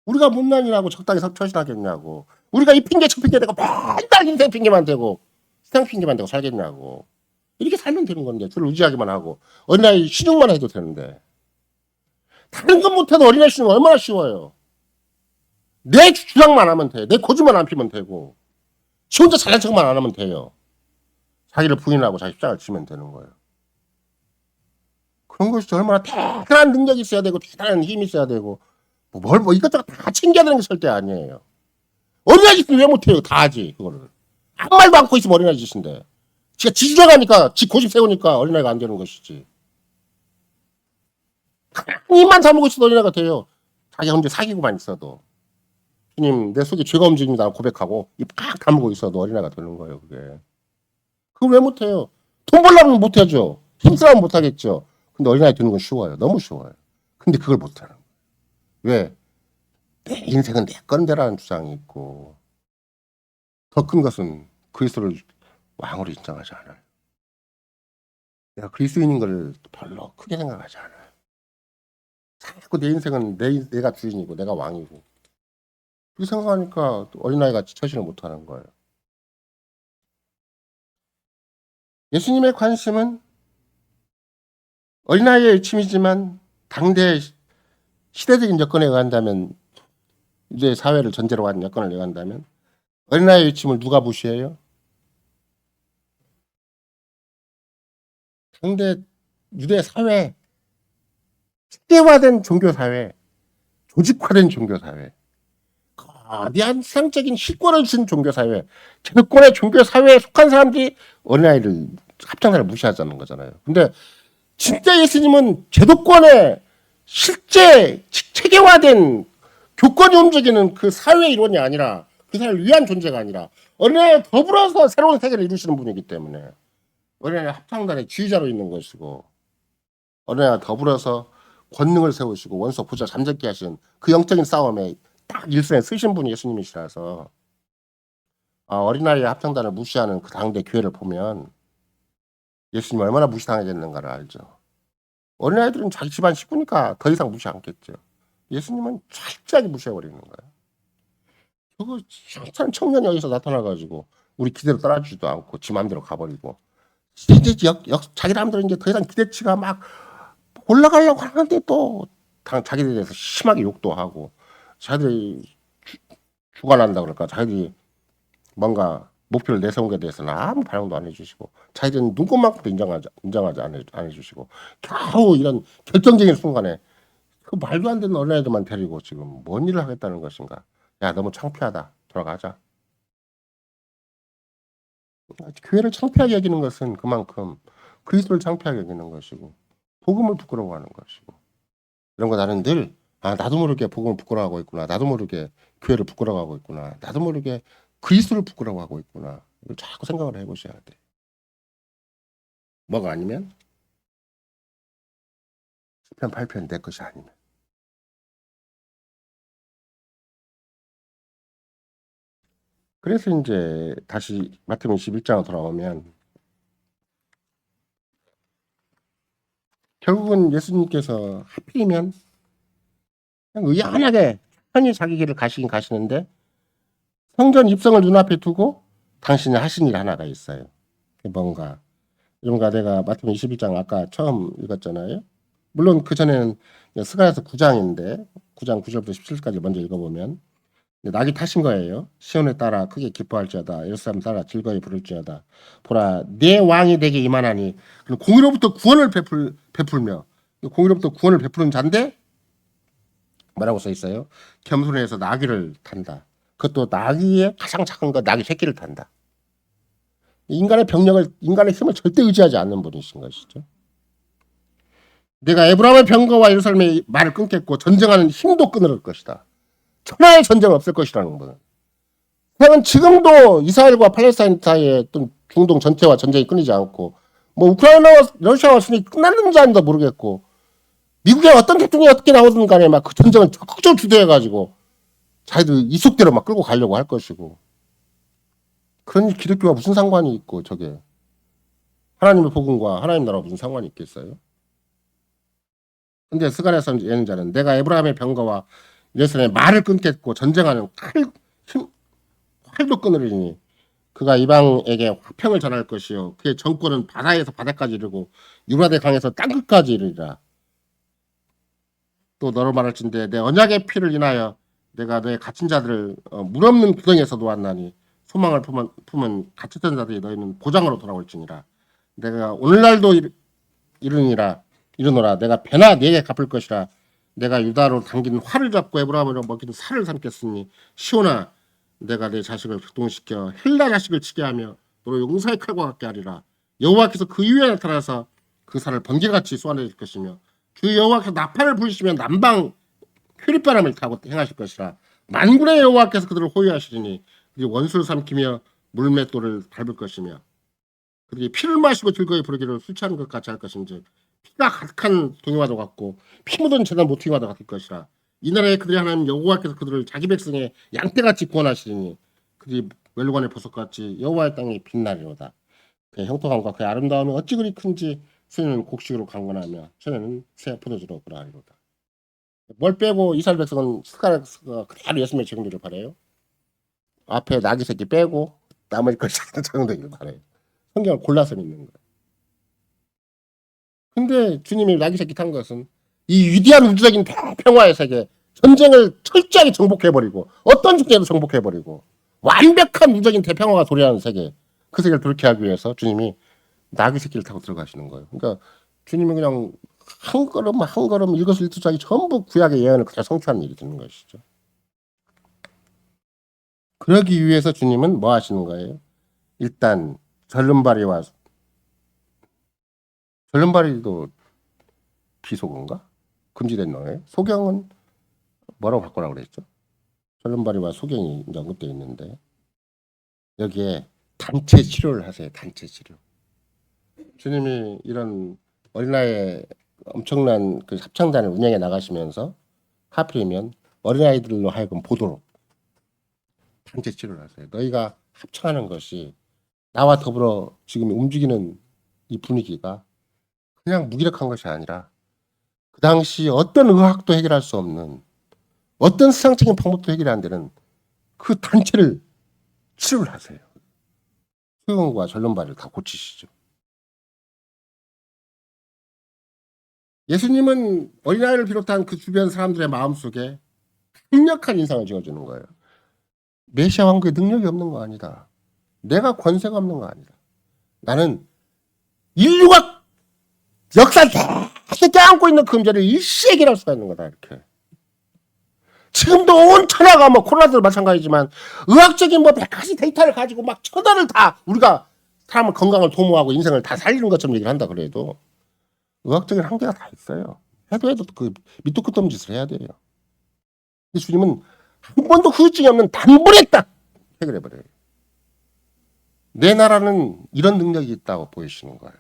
우리가 못난이라고 적당히 처신하겠냐고. 우리가 이 핑계 저 핑계 대고 맨날 인생 핑계만 대고 세상 핑계만 대고 살겠냐고. 이렇게 살면 되는 건데 그걸 의지하기만 하고 어린아이 신용만 해도 되는데 다른 건 못해도 어린아이 신용 얼마나 쉬워요. 내 주장만 하면 돼. 내 고집만 안 피면 되고 지 혼자 잘난 척만 안 하면 돼요. 자기를 부인하고 자기 주장을 치면 되는 거예요. 그런 것이 얼마나 대단한 능력이 있어야 되고 대단한 힘이 있어야 되고 뭐 이것저것 다 챙겨야 되는 게 절대 아니에요. 어린아이 짓은 왜 못해요? 다 하지 그거를. 아무 말도 않고 있으면 어린아이 짓인데 지가 지 주장하니까 지 고집 세우니까 어린아이가 안 되는 것이지. 입만 다물고 있어도 어린아이가 돼요. 자기가 혼자 사귀고만 있어도. 주님 내 속에 죄가 움직입니다 고백하고 입 팍 다물고 있어도 어린아이가 되는 거예요. 그게. 그걸 왜 못해요? 돈 벌려면 못하죠. 힘쓰라면 못하겠죠. 근데 어린아이 되는 건 쉬워요. 너무 쉬워요. 근데 그걸 못하는 거예요. 왜? 내 인생은 내 건데라는 주장이 있고 더 큰 것은 그리스도를 왕으로 인정하지 않아요. 내가 그리스도인인 걸 별로 크게 생각하지 않아요. 자꾸 내 인생은 내가 주인이고 내가 왕이고 그렇게 생각하니까 어린아이가 처신을 못하는 거예요. 예수님의 관심은 어린아이의 일침이지만 당대 시대적인 여건에 의한다면 이제 사회를 전제로 한 여건을 의한다면 어린아이의 일침을 누가 무시해요? 당대 유대 사회, 시대화된 종교 사회, 조직화된 종교 사회, 거대한 세상적인 실권을 준 종교 사회, 제도권의 종교 사회에 속한 사람들이 어린아이를 합창단을 무시하자는 거잖아요. 근데 진짜 예수님은 제도권의 실제 체계화된 교권이 움직이는 그 사회 이론이 아니라 그 사회를 위한 존재가 아니라 어린아이와 더불어서 새로운 세계를 이루시는 분이기 때문에 어린아이 합창단의 지휘자로 있는 것이고 어린아이와 더불어서 권능을 세우시고 원수 부자 잠적게 하신 그 영적인 싸움에 딱 일선에 쓰신 분이 예수님이시라서 어린아이의 합창단을 무시하는 그 당대 교회를 보면 예수님이 얼마나 무시당하겠는가를 알죠. 어린아이들은 자기 집안 식구니까 더 이상 무시 않겠죠. 예수님은 철저하게 무시해버리는 거예요. 그거 한 청년이 여기서 나타나가지고 우리 기대로 따라주지도 않고 지 마음대로 가버리고 이제 자기 사람들은 이제 더 이상 기대치가 막 올라가려고 하는데 또 자기들에 대해서 심하게 욕도 하고 자기들이 주관한다 그럴까 자기들이 뭔가 목표를 내세운 것에 대해서는 아무 반응도 안 해주시고 자기들은 눈꽃만큼도 인정하지 안 해주시고 겨우 이런 결정적인 순간에 그 말도 안 되는 어린아이들만 데리고 지금 뭔 일을 하겠다는 것인가. 야 너무 창피하다. 돌아가자. 교회를 창피하게 여기는 것은 그만큼 그리스도를 창피하게 여기는 것이고 복음을 부끄러워하는 것이고 이런 거 나는 늘 나도 모르게 복음을 부끄러워하고 있구나. 나도 모르게 교회를 부끄러워하고 있구나. 나도 모르게 그리스도를 부끄러워하고 있구나. 이걸 자꾸 생각을 해보셔야 돼. 뭐가 아니면 10편 8편 내 것이 아니면 그래서 이제 다시 마태복음 21장으로 돌아오면 결국은 예수님께서 하필이면 그냥 의연하게 편히 자기 길을 가시긴 가시는데 성전 입성을 눈앞에 두고 당신이 하신 일 하나가 있어요. 그게 뭔가 내가 마태복음 21장 아까 처음 읽었잖아요. 물론 그 전에는 스가랴서 9장인데 9장 9절부터 17절까지 먼저 읽어보면 낙이 타신 거예요. 시온에 따라 크게 기뻐할지어다. 예루살렘 따라 즐거이 부를지어다. 보라 내 왕이 되게 임하나니 공의로부터 구원을 베풀며 공의로부터 구원을 베푸는 자인데 뭐라고 써 있어요? 겸손해서 나귀를 탄다. 그것도 나귀의 가장 작은 거 나귀 새끼를 탄다. 인간의 병력을 인간의 힘을 절대 의지하지 않는 분이신 것이죠. 내가 에브라임의 병거와 예루살렘의 말을 끊겠고 전쟁하는 힘도 끊을 것이다. 천하의 전쟁은 없을 것이라는 분. 그냥 지금도 이스라엘과 팔레스타인 사이에 또 중동 전체와 전쟁이 끊이지 않고 뭐 우크라이나와 러시아와 순이 끝났는지 아닌지 모르겠고 미국의 어떤 대통령이 어떻게 나오든 간에 막 그 전쟁을 적극적으로 주도해가지고 자기들 이속대로 막 끌고 가려고 할 것이고 그러니 기독교와 무슨 상관이 있고 저게 하나님의 복음과 하나님 나라와 무슨 상관이 있겠어요? 근데 스가랴서 예언자는 내가 에브라임의 병거와 예수님의 말을 끊겠고 전쟁하는 활도 끊으리니 그가 이방에게 화평을 전할 것이요 그의 정권은 바다에서 바다까지 이르고 유라대 강에서 땅끝까지 이르리라. 또 너로 말할진대 내 언약의 피를 인하여 내가 너의 갇힌 자들을 물 없는 구덩이에서 놓았나니 소망을 품은 갇혔던 자들이 너희는 보장으로 돌아올지니라. 내가 오늘날도 이르노라. 내가 배나 네게 갚을 것이라. 내가 유다로 당긴 활을 잡고 에브라임으로 먹인 살을 삼겠으니 시온아 내가 내 자식을 격동시켜 헬라 자식을 치게 하며 너로 용사의 칼과 같게 하리라. 여호와께서 그 위에 나타나서 그 살을 번개같이 쏘아내릴 것이며 주 여호와께서 나팔을 불시면 남방 휘릿바람을 타고 행하실 것이라. 만군의 여호와께서 그들을 호위하시리니 그들이 원수를 삼키며 물맷돌을 밟을 것이며 그들이 피를 마시고 즐거이 부르기를 술 취하는 것 같이 할 것인지 피가 가득한 동이와도 같고 피 묻은 재단 모퉁이와도 같을 것이라. 이 나라에 그들이 하나님 여호와께서 그들을 자기 백성의 양떼같이 구원하시리니 그들이 멜로관의 보석같이 여호와의 땅이 빛나리로다. 그의 형통함과 그의 아름다움이 어찌 그리 큰지 수는 곡식으로 강건하며 천에는 새 포도주로 그러하리로다. 뭘 빼고 이스라엘 백성은 스가랴가 그대로 예수님의 적용되기를 바래요. 앞에 나귀 새끼 빼고 나머지 것이 적용되기를 바래요. 성경을 골라서 믿는 거예요. 근데 주님이 나귀 새끼 탄 것은 이 위대한 우주적인 대평화의 세계, 전쟁을 철저하게 정복해버리고 어떤 중에도 정복해버리고 완벽한 우주적인 대평화가 도래하는 세계, 그 세계를 그렇게 하기 위해서 주님이 나귀 새끼를 타고 들어가시는 거예요. 그러니까 주님이 그냥 한 걸음 한 걸음 일거수일투족이 전부 구약의 예언을 그냥 성취하는 일이 되는 것이죠. 그러기 위해서 주님은 뭐 하시는 거예요? 일단 절름발이도 비속어인가? 금지된 놈이에요. 소경은 뭐라고 바꾸라고 그랬죠? 절름발이와 소경이 이제 언급되어 있는데 여기에 단체 치료를 하세요. 단체 치료. 주님이 이런 어린아이의 엄청난 그 합창단을 운영해 나가시면서 하필이면 어린아이들로 하여금 보도록 단체 치료를 하세요. 너희가 합창하는 것이 나와 더불어 지금 움직이는 이 분위기가 그냥 무기력한 것이 아니라 그 당시 어떤 의학도 해결할 수 없는 어떤 세상적인 방법도 해결이 안 되는 그 단체를 치료를 하세요. 소경과 절름발을 다 고치시죠. 예수님은 어린아이를 비롯한 그 주변 사람들의 마음속에 강력한 인상을 지어주는 거예요. 메시아 왕국의 능력이 없는 거 아니다. 내가 권세가 없는 거 아니다. 나는 인류가 역사를 다 껴안고 있는 그 문제를 일시에 해결할 수가 있는 거다. 이렇게. 지금도 온 천하가 뭐 코로나도 마찬가지지만 의학적인 뭐 100가지 데이터를 가지고 막 천하를 다 우리가 사람의 건강을 도모하고 인생을 다 살리는 것처럼 얘기를 한다 그래도 의학적인 한계가 다 있어요. 해도 그 밑도 끝도 없는 짓을 해야 돼요. 근데 주님은 한 번도 후유증이 없는 단번에 딱 해결해버려요. 내 나라는 이런 능력이 있다고 보이시는 거예요.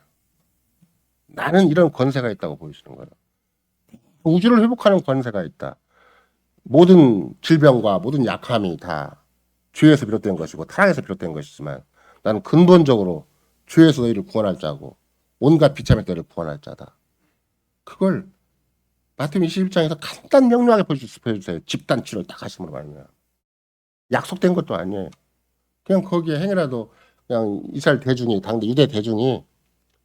나는 이런 권세가 있다고 보이시는 거예요. 우주를 회복하는 권세가 있다. 모든 질병과 모든 약함이 다 죄에서 비롯된 것이고 타락에서 비롯된 것이지만 나는 근본적으로 죄에서 너희를 구원할 자고 온갖 비참의 너희를 구원할 자다. 그걸 마태복음 21장에서 간단 명료하게 보여주세요. 집단 치료를 딱 하심으로 말이야. 약속된 것도 아니에요. 그냥 거기에 행여라도 그냥 이스라엘 대중이 당대 유대 대중이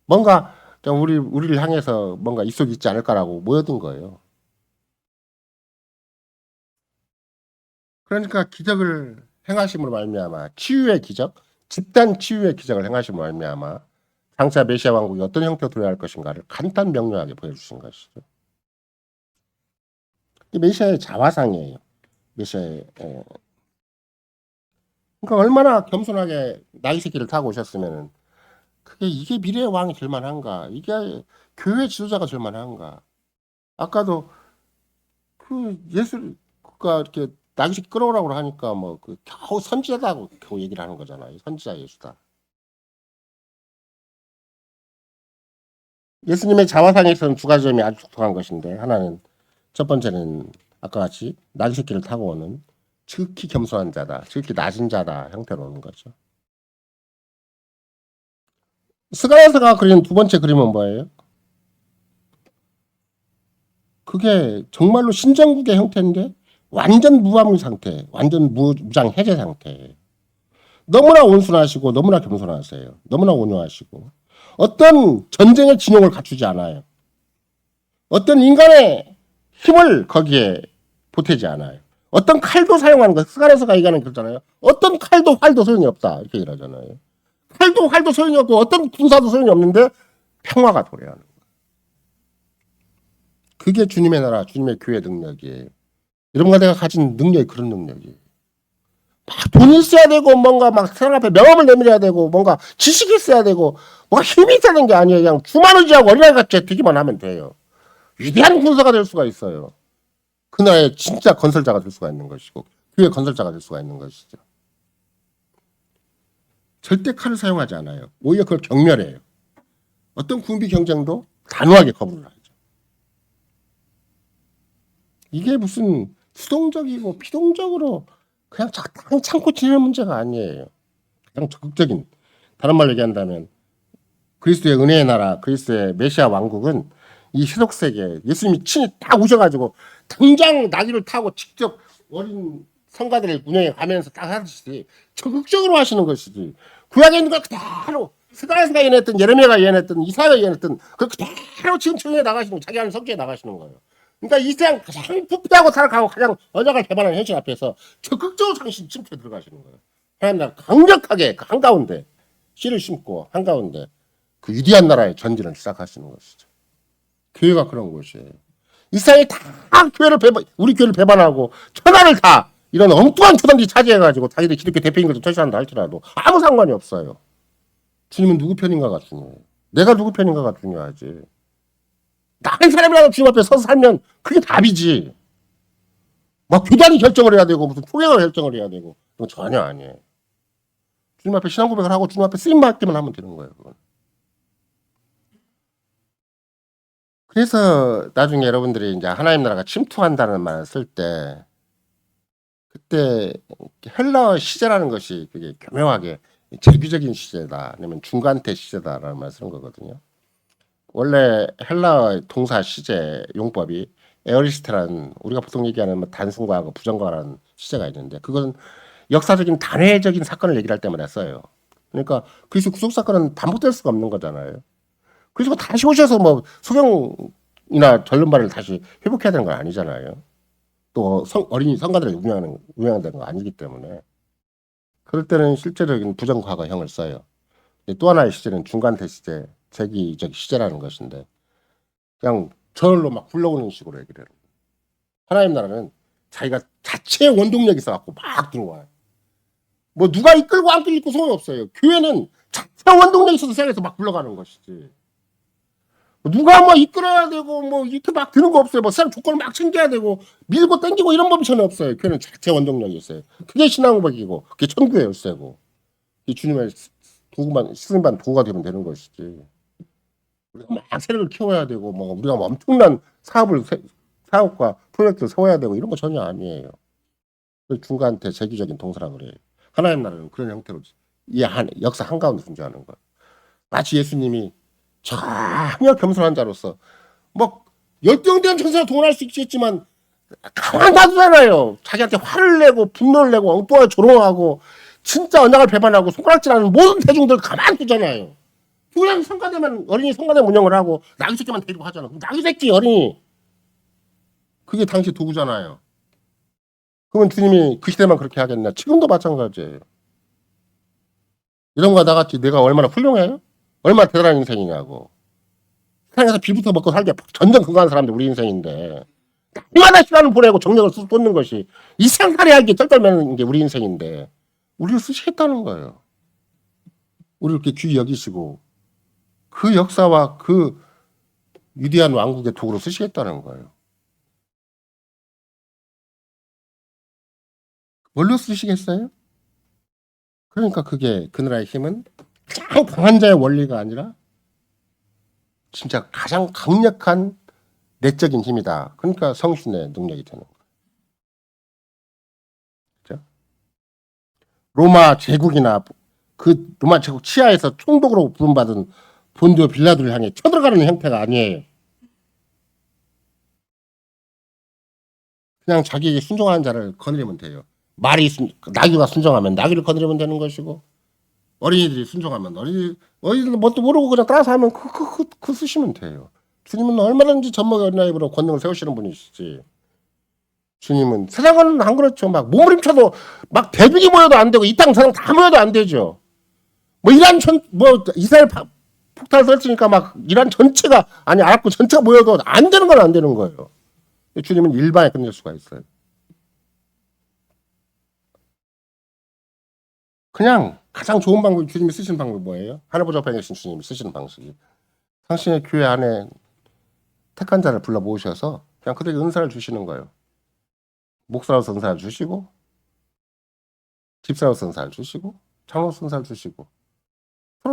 뭔가 우리를 향해서 뭔가 이속이 있지 않을까라고 모여든 거예요. 그러니까 기적을 행하심으로 말미암아 치유의 기적, 집단 치유의 기적을 행하심으로 말미암아 장차 메시아 왕국이 어떤 형태로 도래할 것인가를 간단 명료하게 보여주신 것이죠. 이 메시아의 자화상이에요. 메시아의 그러니까 얼마나 겸손하게 나귀 새끼를 타고 오셨으면은 이게 미래의 왕이 될 만한가? 이게 교회 지도자가 될 만한가? 아까도 그 예수가 이렇게 나귀 새끼 끌어오라고 하니까 뭐 그 겨우 선지자다고 겨우 얘기를 하는 거잖아요. 선지자 예수다. 예수님의 자화상에서는 두 가지 점이 아주 독특한 것인데 하나는 첫 번째는 아까 같이 나귀 새끼를 타고 오는 지극히 겸손한 자다, 지극히 낮은 자다 형태로 오는 거죠. 스가랴서가 그린 두 번째 그림은 뭐예요? 그게 정말로 신정국의 형태인데 완전 무함 상태, 완전 무장 해제 상태. 너무나 온순하시고 너무나 겸손하세요. 너무나 온유하시고 어떤 전쟁의 진용을 갖추지 않아요. 어떤 인간의 힘을 거기에 보태지 않아요. 어떤 칼도 사용하는 거, 스가랴서가 얘기하는 그렇잖아요. 어떤 칼도 활도 소용이 없다 이렇게 얘기하잖아요. 칼도 활도 소용이 없고 어떤 군사도 소용이 없는데 평화가 도래하는 거예요. 그게 주님의 나라, 주님의 교회 능력이에요. 여러분과 내가 가진 능력이 그런 능력이에요. 막 돈이 있어야 되고 뭔가 막 사람 앞에 명함을 내밀어야 되고 뭔가 지식이 있어야 되고 뭔가 힘이 있어야 되는 게 아니에요. 그냥 주만 의지하고 어린아이같이 되기만 하면 돼요. 위대한 군사가 될 수가 있어요. 그 나라의 진짜 건설자가 될 수가 있는 것이고 교회 건설자가 될 수가 있는 것이죠. 절대 칼을 사용하지 않아요. 오히려 그걸 경멸해요. 어떤 군비 경쟁도 단호하게 거부를 하죠. 이게 무슨 수동적이고 피동적으로 그냥 적당히 참고 지내는 문제가 아니에요. 가장 적극적인, 다른 말로 얘기한다면 그리스도의 은혜의 나라, 그리스도의 메시아 왕국은 이 세속세계 예수님이 친히 딱 오셔가지고 당장 나귀를 타고 직접 어린 성가들을 운영해 가면서 딱 하듯이 적극적으로 하시는 것이지. 구약에 있는 걸 그대로 스가랴가 예언했던, 예레미야가 예언했던, 이사야가 예언했던 그 그대로 지금 처해 나가시는, 자기 하는 성격에 나가시는 거예요. 그러니까 이 세상 가장 부패하고 타락하고 가장 언약을 배반하는 현실 앞에서 적극적으로 당신 침투에 들어가시는 거예요. 하나님 나라 강력하게 그 한가운데 씨를 심고 한가운데 그 위대한 나라의 전진을 시작하시는 것이죠. 교회가 그런 곳이에요. 이 세상에 다 교회를 우리 교회를 배반하고 천하를 다 이런 엉뚱한 초단지 차지해가지고 자기들 기독교 대표인 것도 퇴시한다 할지라도 아무 상관이 없어요. 주님은 누구 편인가가 중요해요. 내가 누구 편인가가 중요하지. 다른 사람이라도 주님 앞에 서서 살면 그게 답이지. 막 교단이 결정을 해야 되고 무슨 총회가 결정을 해야 되고 그건 전혀 아니에요. 주님 앞에 신앙 고백을 하고 주님 앞에 쓰임 받기만 하면 되는 거예요. 그건. 그래서 나중에 여러분들이 이제 하나님 나라가 침투한다는 말을 쓸 때 그때 헬라어 시제라는 것이 그게 교묘하게 재규적인 시제다 아니면 중간태 시제다라는 말을 쓰는 거거든요. 원래 헬라어 동사 시제 용법이 에어리스트라는 우리가 보통 얘기하는 뭐 단순과하고 부정과라는 시제가 있는데 그건 역사적인 단회적인 사건을 얘기할 때마다 써요. 그러니까 그리스도 구속 사건은 반복될 수가 없는 거잖아요. 그리고 다시 오셔서 뭐 소경이나 절름발을 다시 회복해야 되는 건 아니잖아요. 또 어린이 성가들을 운영한다는 거 아니기 때문에 그럴 때는 실제적인 부정과거형을 써요. 또 하나의 시제는 중간태 시제, 재기적 시제라는 것인데 그냥 저절로 막 굴러오는 식으로 얘기를 해요. 하나님 나라는 자기가 자체의 원동력이 있어갖고 막 들어와요. 뭐 누가 이끌고 안 끌고 소용이 없어요. 교회는 자체 원동력이 있어서 세상에서 막 굴러가는 것이지. 누가 뭐 이끌어야 되고 뭐 이렇게 막 드는 거 없어요. 뭐 사람 조건을 막 챙겨야 되고 밀고 당기고 이런 법이 전혀 없어요. 교회는 자체 원동력이 있어요. 그게 신앙법이고 그게 천국의 열쇠고 이 주님의 도구만 스승반 도구가 되면 되는 것이지. 우리가 막 세력을 키워야 되고 뭐 우리가 뭐 엄청난 사업과 프로젝트를 세워야 되고 이런 거 전혀 아니에요. 중간태 재기적인 동사라 그래요. 하나님 나라는 그런 형태로 이 역사 한가운데 존재하는 거예요. 마치 예수님이 전혀 겸손한 자로서 뭐 열등된 천사를 동원할 수 있겠지만 가만 놔두잖아요. 자기한테 화를 내고 분노를 내고 엉뚱하게 조롱하고 진짜 언약을 배반하고 손가락질하는 모든 대중들 가만 두잖아요. 그냥 성가대만 어린이 성가대 운영을 하고 나귀 새끼만 데리고 하잖아. 나귀 새끼 어린이 그게 당시 도구잖아요. 그러면 주님이 그 시대만 그렇게 하겠냐? 지금도 마찬가지예요. 이런 거 나같이 내가 얼마나 훌륭해요? 얼마나 대단한 인생이냐고. 세상에서 비부터 먹고 살게 전전 건강한 사람들 우리 인생인데 얼마나 시간을 보내고 정력을 쏟는 것이 이 생살이하게 쩔쩔매는 게 우리 인생인데 우리를 쓰시겠다는 거예요. 우리를 이렇게 귀히 여기시고 그 역사와 그 위대한 왕국의 도구로 쓰시겠다는 거예요. 뭘로 쓰시겠어요? 그러니까 그게 그 나라의 힘은 가장 강한 자의 원리가 아니라 진짜 가장 강력한 내적인 힘이다. 그러니까 성신의 능력이 되는 거예요. 그렇죠? 로마 제국이나 그 로마 제국 치하에서 총독으로 부름받은 본디오 빌라도를 향해 쳐들어가는 형태가 아니에요. 그냥 자기에게 순종하는 자를 거느리면 돼요. 나귀가 순종하면 나귀를 거느리면 되는 것이고 어린이들이 순종하면 어린이들 뭣도 모르고 그냥 따라서 하면 그 쓰시면 돼요. 주님은 얼마든지 젖먹이 어린아이 입으로 권능을 세우시는 분이시지. 주님은 세상은 안 그렇죠. 막 몸부림쳐도 막 대중이 모여도 안 되고 이 땅 사람 다 모여도 안 되죠. 뭐 이스라엘 폭탄을 설치니까 막 이란 전체가 아니 아랍국 전체가 모여도 안 되는 건 안 되는 거예요. 주님은 일반에 끝낼 수가 있어요. 그냥 가장 좋은 방법이 주님이 쓰시는 방법이 뭐예요? 하늘보좌 앞에 계신 주님이 쓰시는 방식이 당신의 교회 안에 택한 자를 불러 모으셔서 그냥 그들에게 은사를 주시는 거예요. 목사로서 은사를 주시고 집사로서 은사를 주시고 장로로서 은사를 주시고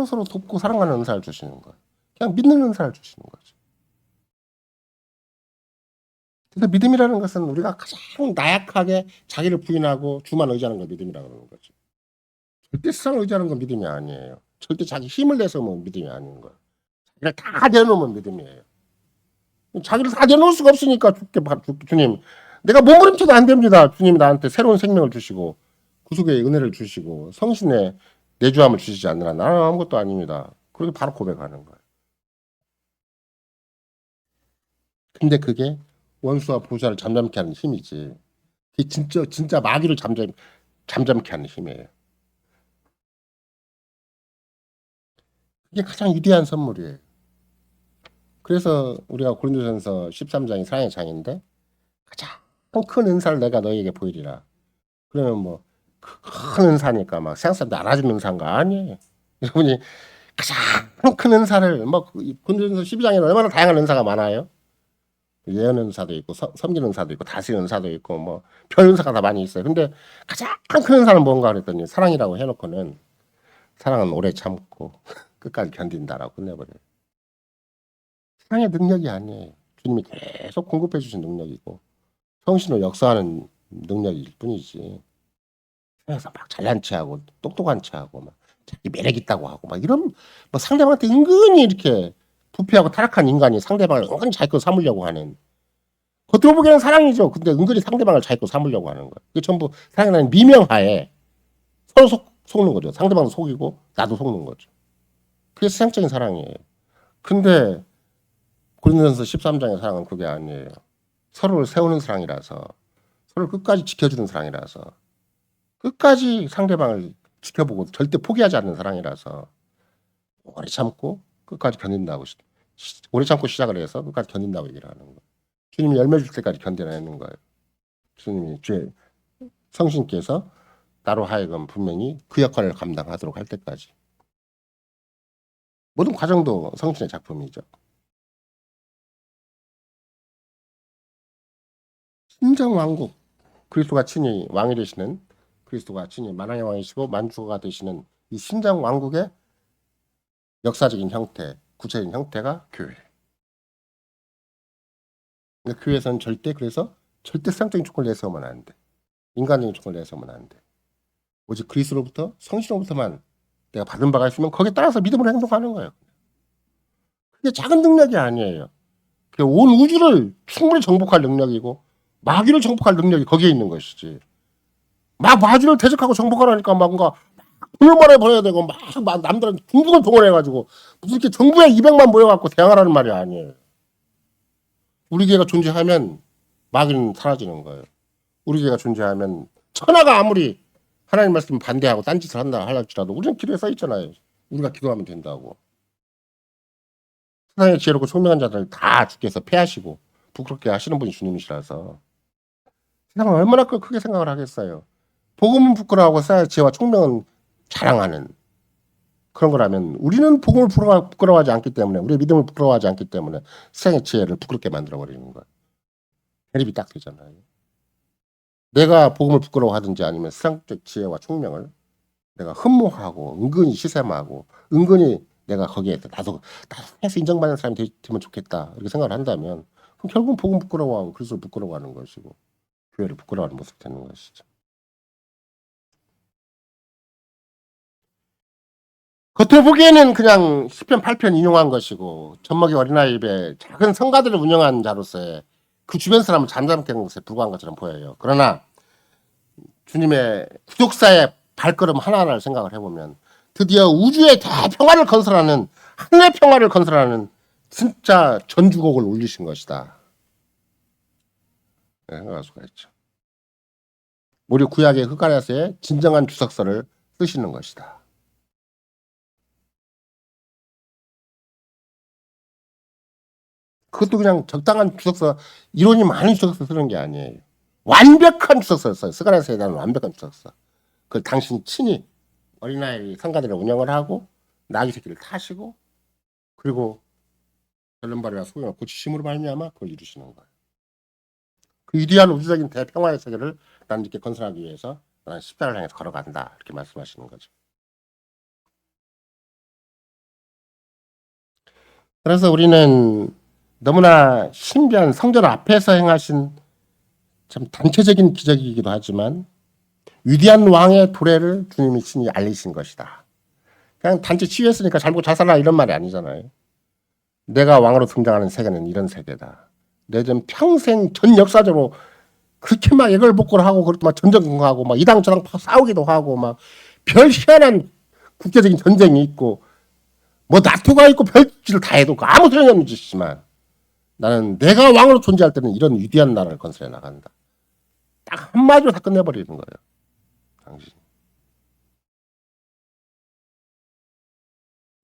서로 돕고 사랑하는 은사를 주시는 거예요. 그냥 믿는 은사를 주시는 거죠. 근데 믿음이라는 것은 우리가 가장 나약하게 자기를 부인하고 주만 의지하는 걸 믿음이라고 그러는 거죠. 절대 세상을 의지하는 건 믿음이 아니에요. 절대 자기 힘을 내서 뭐 믿음이 아닌 거예요. 자기를 다 내놓으면 믿음이에요. 자기를 다 내놓을 수가 없으니까 주님 내가 몸부림쳐도 안 됩니다. 주님이 나한테 새로운 생명을 주시고 구속의 은혜를 주시고 성신의 내주함을 주시지 않느라 나는 아무것도 아닙니다. 그렇게 바로 고백하는 거예요. 근데 그게 원수와 보좌를 잠잠케 하는 힘이지. 그게 진짜 마귀를 잠잠케 하는 힘이에요. 이게 가장 위대한 선물이에요. 그래서 우리가 고린도전서 13장이 사랑의 장인데 가장 큰 은사를 내가 너희에게 보이리라. 그러면 뭐 큰 은사니까 막 세상 사람들 알아주는 은사인가 아니에요. 여러분이 가장 큰 은사를 뭐 고린도전서 12장에는 얼마나 다양한 은사가 많아요. 예언 은사도 있고 섬기는 은사도 있고 다스리는 은사도 있고 뭐 별 은사가 다 많이 있어요. 근데 가장 큰 은사는 뭔가 그랬더니 사랑이라고 해놓고는 사랑은 오래 참고 끝까지 견딘다라고 끝내버려요. 사랑의 능력이 아니에요. 주님이 계속 공급해 주신 능력이고 성신으로 역사하는 능력일 뿐이지. 세상에서 막 잘난 체하고 똑똑한 체하고 막 자기 매력 있다고 하고 막 이런 뭐 상대방한테 은근히 이렇게 부패하고 타락한 인간이 상대방을 은근히 자기 거 삼으려고 하는 겉으로 보기에는 사랑이죠. 근데 은근히 상대방을 자기 거 삼으려고 하는 거예요. 그게 전부 사랑이라는 미명하에 서로 속는 거죠. 상대방도 속이고 나도 속는 거죠. 그게 세상적인 사랑이에요. 근데 고린도전서 13장의 사랑은 그게 아니에요. 서로를 세우는 사랑이라서 서로를 끝까지 지켜주는 사랑이라서 끝까지 상대방을 지켜보고 절대 포기하지 않는 사랑이라서 오래 참고 끝까지 견딘다고 오래 참고 시작을 해서 끝까지 견딘다고 얘기를 하는 거예요. 주님이 열매 줄 때까지 견뎌내는 거예요. 주님이 성신께서 나로 하여금 분명히 그 역할을 감당하도록 할 때까지. 모든 과정도 성신의 작품이죠. 신정왕국, 그리스도가 친히 왕이 되시는 그리스도가 친히 만왕의 왕이시고 만주가 되시는 이 신정왕국의 역사적인 형태, 구체적인 형태가 교회. 교회에서는 그래서 절대 세상적인 조건을 내세우면 안 돼. 인간적인 조건을 내세우면 안 돼. 오직 그리스도로부터 성신으로부터만 내가 받은 바가 있으면 거기에 따라서 믿음으로 행동하는 거예요. 그게 작은 능력이 아니에요. 온 우주를 충분히 정복할 능력이고 마귀를 정복할 능력이 거기에 있는 것이지. 막 마귀를 대적하고 정복하라니까 막 뭔가 돈을 많이 벌어야 되고 막 남들은 군중을 동원해가지고 무슨 이렇게 정부에 200만 모여갖고 대항하라는 말이 아니에요. 우리 교회가 존재하면 마귀는 사라지는 거예요. 우리 교회가 존재하면 천하가 아무리 하나님 말씀 반대하고 딴짓을 한다 할지라도 우리는 기도에 써 있잖아요. 우리가 기도하면 된다고. 세상에 지혜롭고 총명한 자들 다 주께서 패하시고 부끄럽게 하시는 분이 주님이시라서 세상은 얼마나 크게 생각을 하겠어요. 복음은 부끄러워하고 세상의 지혜와 총명은 자랑하는 그런 거라면 우리는 복음을 부끄러워하지 않기 때문에 우리의 믿음을 부끄러워하지 않기 때문에 세상의 지혜를 부끄럽게 만들어버리는 거예요. 대립이 딱 되잖아요. 내가 복음을 부끄러워하든지 아니면 세상적 지혜와 총명을 내가 흠모하고 은근히 시샘하고 은근히 내가 거기에 나도 해서 인정받는 사람이 되면 좋겠다 이렇게 생각을 한다면 그럼 결국은 복음 부끄러워하고 그리스도를 부끄러워하는 것이고 교회를 부끄러워하는 모습이 되는 것이죠. 겉으로 보기에는 그냥 시편 8편 인용한 것이고 젖먹이 어린아이 입에 작은 성가들을 운영한 자로서의 그 주변 사람은 잠잠게 하는 것에 불과한 것처럼 보여요. 그러나 주님의 구속사의 발걸음 하나하나를 생각을 해보면 드디어 우주의 대평화를 건설하는, 하늘의 평화를 건설하는 진짜 전주곡을 울리신 것이다. 네, 생각할 수가 있죠. 우리 구약의 흑가랴서의 진정한 주석서를 쓰시는 것이다. 그것도 그냥 적당한 주석서, 이론이 많은 주석서 쓰는 게 아니에요. 완벽한 주석서였어요. 스가랴서에 대한 완벽한 주석서. 그걸 당신 친히 어린아이 성가대를 운영을 하고 나귀 새끼를 타시고 그리고 결론발이와 소용을 고치심으로 말미암아 그걸 이루시는 거예요. 그 위대한 우주적인 대평화의 세계를 나는 이렇게 건설하기 위해서 나는 십자가를 향해서 걸어간다. 이렇게 말씀하시는 거죠. 그래서 우리는 너무나 신비한 성전 앞에서 행하신 참 단체적인 기적이기도 하지만 위대한 왕의 도래를 주님이 친히 알리신 것이다. 그냥 단체 치유했으니까 잘 먹고 잘 살라 이런 말이 아니잖아요. 내가 왕으로 등장하는 세계는 이런 세계다. 내전 평생 전 역사적으로 그렇게 막 애걸복걸 하고 그렇게 막 전쟁하고 막 이당 저당 싸우기도 하고 막 별 희한한 국제적인 전쟁이 있고 뭐 나토가 있고 별짓을 다 해도 아무 소용이 없는 짓이지만 나는 내가 왕으로 존재할 때는 이런 위대한 나라를 건설해 나간다. 딱 한마디로 다 끝내버리는 거예요. 당신.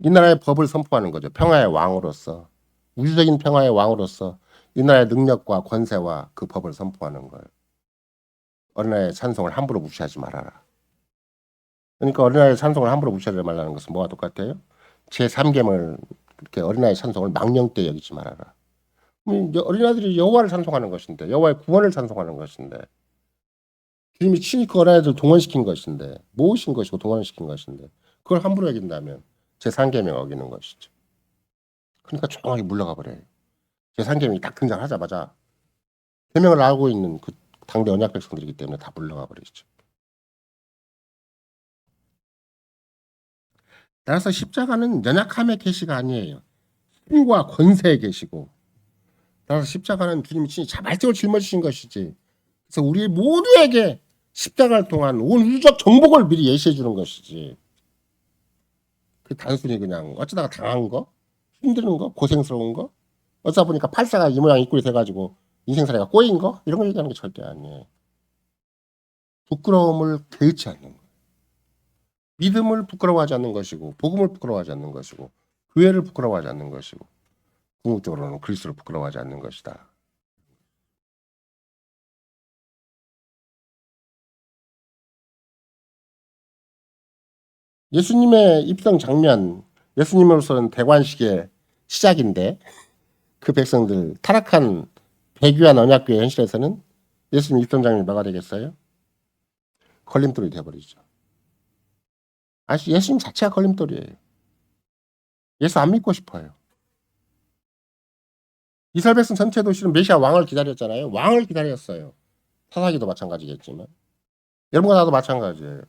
이 나라의 법을 선포하는 거죠. 평화의 왕으로서. 우주적인 평화의 왕으로서 이 나라의 능력과 권세와 그 법을 선포하는 거예요. 어린아이의 찬송을 함부로 무시하지 말아라. 그러니까 어린아이의 찬송을 함부로 무시하지 말라는 것은 뭐가 똑같아요? 제3계명을 그렇게 어린아이의 찬송을 망령되이 여기지 말아라. 어린아이들이 여호와를 찬송하는 것인데 여호와의 구원을 찬송하는 것인데 주님이 친히 그 어린아이들을 동원시킨 것인데 모으신 것이고 동원시킨 것인데 그걸 함부로 여긴다면 제3계명 어기는 것이죠. 그러니까 조용하게 물러가 버려요. 제3계명이 딱 등장하자마자 계명을 알고 있는 그 당대 언약 백성들이기 때문에 다 물러가 버리죠. 따라서 십자가는 연약함의 계시가 아니에요. 힘과 권세의 계시고 따라서 십자가는 주님이 친히 자발적으로 짊어지신 것이지. 그래서 우리 모두에게 십자가를 통한 온 우주적 정복을 미리 예시해 주는 것이지. 그 단순히 그냥 어쩌다가 당한 거, 힘드는 거, 고생스러운 거, 어쩌다 보니까 팔자가 이 모양 이 꼴이 돼가지고 인생살이가 꼬인 거 이런 거 얘기하는 게 절대 아니에요. 부끄러움을 개의치 않는 거예요. 믿음을 부끄러워하지 않는 것이고 복음을 부끄러워하지 않는 것이고 교회를 부끄러워하지 않는 것이고 궁극적으로는 그리스도를 부끄러워하지 않는 것이다. 예수님의 입성 장면, 예수님으로서는 대관식의 시작인데 그 백성들 타락한 배교한 언약교의 현실에서는 예수님 입성 장면이 뭐가 되겠어요? 걸림돌이 되어버리죠. 아시 예수님 자체가 걸림돌이에요. 예수 안 믿고 싶어요. 이스라엘 백성 전체 도시는 메시아 왕을 기다렸잖아요. 왕을 기다렸어요. 사사기도 마찬가지겠지만 여러분과 나도 마찬가지예요.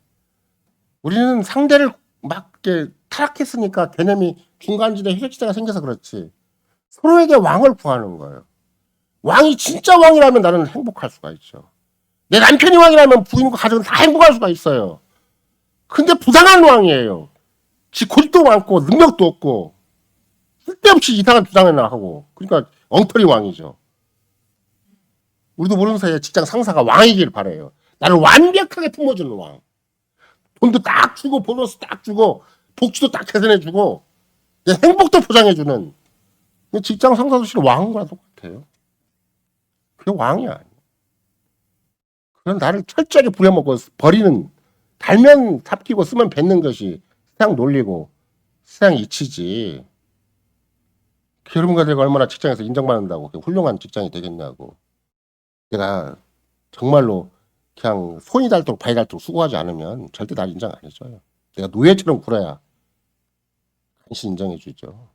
우리는 상대를 막 이렇게 타락했으니까 개념이 중간지대 회색지대가 생겨서 그렇지 서로에게 왕을 구하는 거예요. 왕이 진짜 왕이라면 나는 행복할 수가 있죠. 내 남편이 왕이라면 부인과 가족은 다 행복할 수가 있어요. 근데 부당한 왕이에요. 지 고집도 많고 능력도 없고 쓸데없이 이상한 주장을 하고 그러니까 엉터리 왕이죠. 우리도 모르는 사이에 직장 상사가 왕이길 바라요. 나를 완벽하게 품어주는 왕. 돈도 딱 주고 보너스 딱 주고 복지도 딱 개선해주고 내 행복도 보장해주는 직장 상사도 실은 왕과 똑같아요. 그게 왕이 아니에요. 그건 나를 철저하게 부려먹고 버리는 달면 삽기고 쓰면 뱉는 것이 세상 논리고 세상 이치지. 여러분과 내가 얼마나 직장에서 인정받는다고 훌륭한 직장이 되겠냐고. 내가 정말로 그냥 손이 닳도록 발이 닳도록 수고하지 않으면 절대 날 인정 안 해줘요. 내가 노예처럼 굴어야 간신히 인정해 주죠.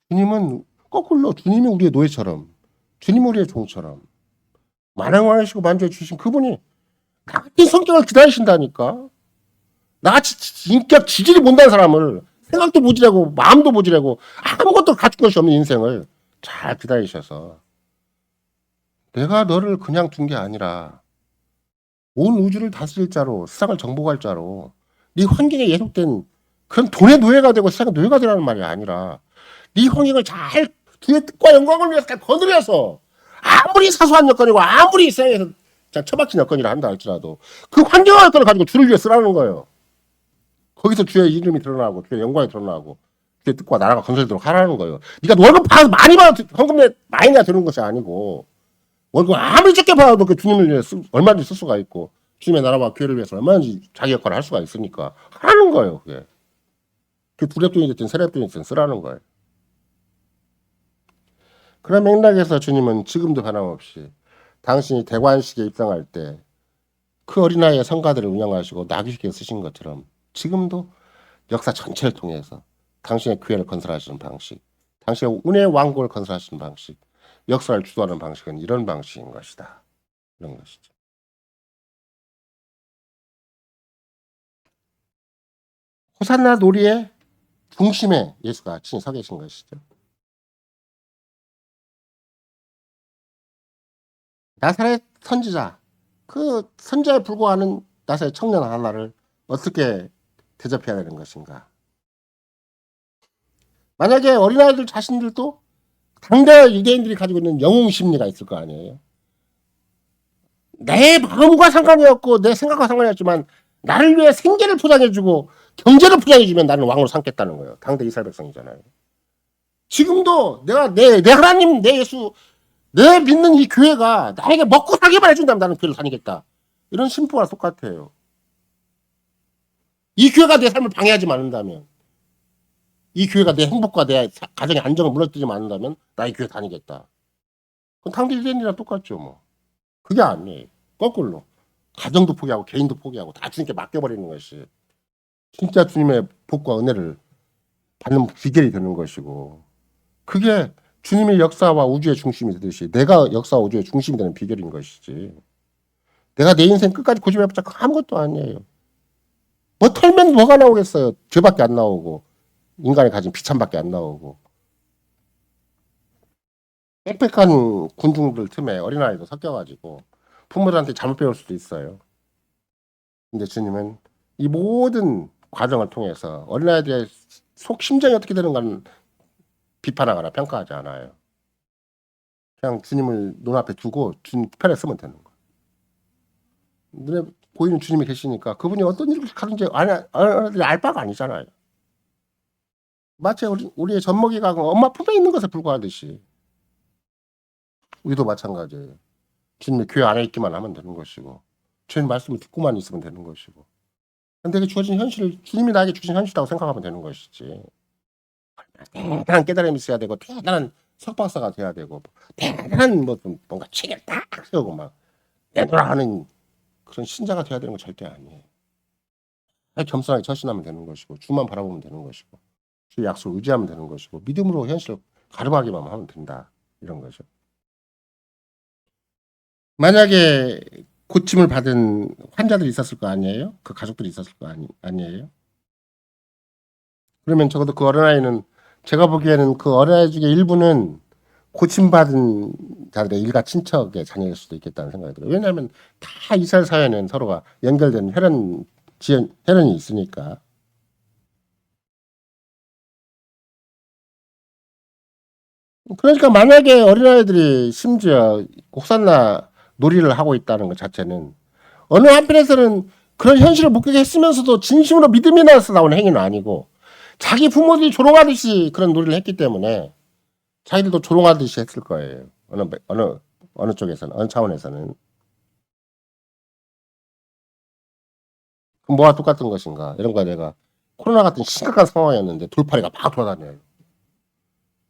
주님은 거꾸로 주님이 우리의 노예처럼 주님이 우리의 종처럼 만행하시고 만져해 주신 그분이 나같은 성격을 기다리신다니까. 나같이 인격 지질이 못난 사람을 생각도 모지라고 마음도 모지라고 아무것도 갖춘 것이 없는 인생을 잘 기다리셔서 내가 너를 그냥 둔 게 아니라 온 우주를 다스릴 자로, 세상을 정복할 자로, 네 환경에 예속된 그런 돈의 노예가 되고 세상의 노예가 되라는 말이 아니라 네 환경을 잘 주의 뜻과 영광을 위해서 잘 거느려서 아무리 사소한 여건이고 아무리 세상에서 처박힌 여건이라 한다 할지라도 그 환경의 여건을 가지고 주를 위해 쓰라는 거예요. 거기서 주의 이름이 드러나고 주의 영광이 드러나고 주의 뜻과 나라가 건설되도록 하라는 거예요. 네가 월급 많이 받아 헌금 많이 내야 되는 것이 아니고 월급 아무리 적게 받아도 그 주님을 위해 얼마든지 쓸 수가 있고 주님의 나라와 교회를 위해서 얼마든지 자기 역할을 할 수가 있으니까 하라는 거예요. 그게. 그 두렵돈이 됐든 세렵돈이 됐든 쓰라는 거예요. 그런 맥락에서 주님은 지금도 변함없이 당신이 대관식에 입성할 때 그 어린아이의 성가들을 운영하시고 나귀식에 쓰신 것처럼 지금도 역사 전체를 통해서 당신의 교회를 건설하시는 방식, 당신의 은혜의 왕국을 건설하시는 방식, 역사를 주도하는 방식은 이런 방식인 것이다. 이런 것이죠. 호산나 놀이의 중심에 예수가 친히 서 계신 것이죠. 나사렛 선지자, 그 선지자에 불과하는 나사렛 청년 하나를 어떻게 대접해야 되는 것인가. 만약에 어린아이들 자신들도 당대 유대인들이 가지고 있는 영웅 심리가 있을 거 아니에요. 내 마음과 상관이 없고 내 생각과 상관이 없지만 나를 위해 생계를 포장해주고 경제를 포장해주면 나는 왕으로 삼겠다는 거예요. 당대 이스라엘 백성이잖아요. 지금도 내가 내 하나님, 내 예수, 내 믿는 이 교회가 나에게 먹고 살기만 해준다면 나는 교회를 다니겠다. 이런 심보와 똑같아요. 이 교회가 내 삶을 방해하지 않는다면, 이 교회가 내 행복과 내 가정의 안정을 무너뜨리지 않는다면 나 이 교회 다니겠다. 그건 당대 유대인이랑 똑같죠. 뭐. 그게 아니에요. 거꾸로. 가정도 포기하고 개인도 포기하고 다 주님께 맡겨버리는 것이 진짜 주님의 복과 은혜를 받는 비결이 되는 것이고, 그게 주님의 역사와 우주의 중심이 되듯이 내가 역사와 우주의 중심이 되는 비결인 것이지. 내가 내 인생 끝까지 고집해봤자 아무것도 아니에요. 뭐 털면 뭐가 나오겠어요. 죄밖에 안 나오고 인간이 가진 비참밖에 안 나오고. 빽빽한 군중들 틈에 어린아이도 섞여가지고 부모들한테 잘못 배울 수도 있어요. 근데 주님은 이 모든 과정을 통해서 어린아이들의 속 심정이 어떻게 되는가는 비판하거나 평가하지 않아요. 그냥 주님을 눈앞에 두고 주님 편에 쓰면 되는 거예요. 눈에 보이는 주님이 계시니까 그분이 어떤 일을 하든지 알 바가 아니잖아요. 마치 우리의 젖먹이가 엄마 품에 있는 것에 불과하듯이 우리도 마찬가지예요. 주님의 교회 안에 있기만 하면 되는 것이고 주님 말씀을 듣고만 있으면 되는 것이고 내게 주어진 현실을 주님이 나에게 주신 현실이라고 생각하면 되는 것이지. 대단한 깨달음이 있어야 되고 대단한 석박사가 돼야 되고 대단한 뭔가 책을 딱 세우고 막 내놓으라 하는 그런 신자가 돼야 되는 건 절대 아니에요. 겸손하게 처신하면 되는 것이고 주만 바라보면 되는 것이고 주의 약속을 의지하면 되는 것이고 믿음으로 현실을 가름하기만 하면 된다. 이런 거죠. 만약에 고침을 받은 환자들이 있었을 거 아니에요? 그 가족들이 있었을 거 아니에요? 그러면 적어도 그 어린아이는 제가 보기에는 그 어린아이 중에 일부는 고침받은 자들의 일가 친척의 자녀일 수도 있겠다는 생각이 들어요. 왜냐하면 다 이스라엘 사회는 서로가 연결된 혈연이 있으니까. 그러니까 만약에 어린아이들이 심지어 호산나 놀이를 하고 있다는 것 자체는 어느 한편에서는 그런 현실을 목격했으면서도 진심으로 믿음이 나서 나오는 행위는 아니고 자기 부모들이 조롱하듯이 그런 놀이를 했기 때문에 자기들도 조롱하듯이 했을 거예요. 어느 쪽에서는, 어느 차원에서는. 그럼 뭐가 똑같은 것인가? 이런 거 내가 코로나 같은 심각한 상황이었는데 돌팔이가 막 돌아다녀요.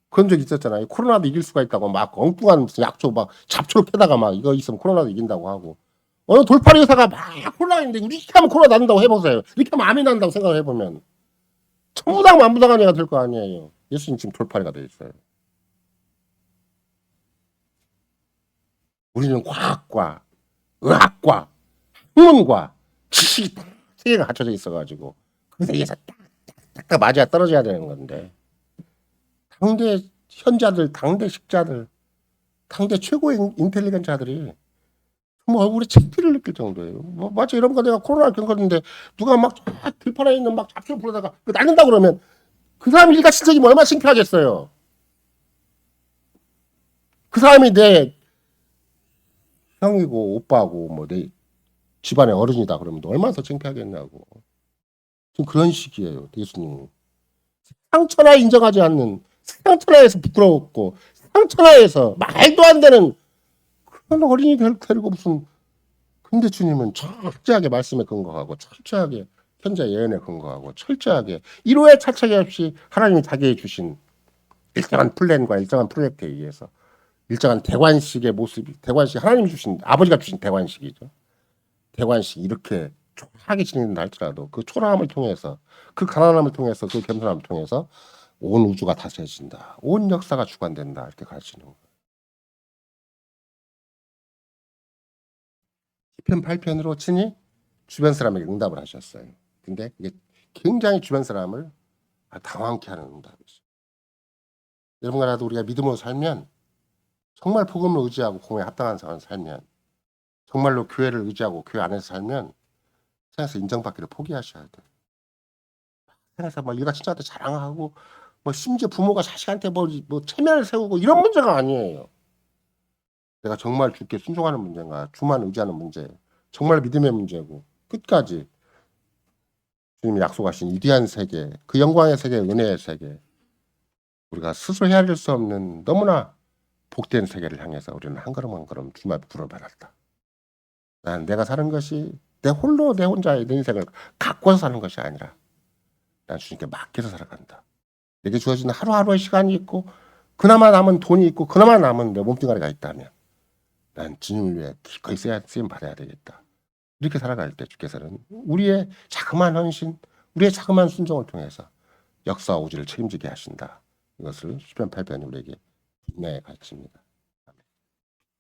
그런 적 있었잖아요. 코로나도 이길 수가 있다고 막 엉뚱한 무슨 약초 막 잡초를 캐다가 막 이거 있으면 코로나도 이긴다고 하고. 어느 돌팔이 의사가 막 코로나 있는데 우리 이렇게 하면 코로나 낫는다고 해보세요. 이렇게 하면 암이 난다고 생각을 해보면. 천부당 만부당한 애가 될 거 아니에요. 예수님 지금 돌팔이가 돼 있어요. 우리는 과학과 의학과 학문과 지식이 세 개가 갖춰져 있어가지고 그 세계에서 딱딱 맞아야 떨어져야 되는 건데 당대 현자들, 당대 식자들 당대 최고의 인텔리gen트자들이 뭐 얼굴에 창피를 느낄 정도예요. 뭐 마치 이런 거 내가 코로나 겪었는데 누가 막 들판에 있는 막 잡초 불러다가 날린다 그러면 그 사람이 일가 친척이 뭐 얼마나 창피하겠어요. 그 사람이 내 형이고 오빠고 뭐 내 집안의 어른이다 그러면 너 얼마나 더 창피하겠냐고. 지금 그런 식이에요, 예수님. 상천하에 인정하지 않는, 상천하에서 부끄러웠고, 상천하에서 말도 안 되는 그런 어린이 데리고 무슨. 근데 주님은 철저하게 말씀에 근거하고, 철저하게 현재 예언에 근거하고, 철저하게 1호의 차차기 없이 하나님이 자기에 주신 일정한 플랜과 일정한 프로젝트에 의해서 일정한 대관식의 모습이, 대관식, 하나님이 주신, 아버지가 주신 대관식이죠. 대관식 이렇게 초라하게 진행된다 할지라도 그 초라함을 통해서, 그 가난함을 통해서, 그 겸손함을 통해서 온 우주가 다스려진다. 온 역사가 주관된다. 이렇게 가르치는 거예요. 시편 8편으로 친히 주변 사람에게 응답을 하셨어요. 근데 이게 굉장히 주변 사람을 당황케 하는 응답이죠. 여러분과 나도 우리가 믿음으로 살면, 정말 복음을 의지하고 공에 합당한 삶을 살면, 정말로 교회를 의지하고 교회 안에서 살면 세상에서 인정받기를 포기하셔야 돼요. 세상에서 막 일가 친척한테 자랑하고 뭐 심지어 부모가 자식한테 뭐 체면을 세우고 이런 문제가 아니에요. 내가 정말 주께 순종하는 문제인가, 주만 의지하는 문제, 정말 믿음의 문제고, 끝까지 주님이 약속하신 위대한 세계, 그 영광의 세계, 은혜의 세계, 우리가 스스로 헤아릴 수 없는 너무나 복된 세계를 향해서 우리는 한 걸음 한 걸음 주님 앞에 부름받았다. 난 내가 사는 것이 내 홀로 내 혼자의 내 인생을 가꿔서 사는 것이 아니라 난 주님께 맡겨서 살아간다. 내게 주어진 하루하루의 시간이 있고 그나마 남은 돈이 있고 그나마 남은 내 몸뚱아리가 있다면 난 주님을 위해 기꺼이 쓰임 받아야 되겠다. 이렇게 살아갈 때 주께서는 우리의 자그마한 헌신, 우리의 자그마한 순종을 통해서 역사와 우주를 책임지게 하신다. 이것을 시편 8편이 우리에게 분명히 가르칩니다.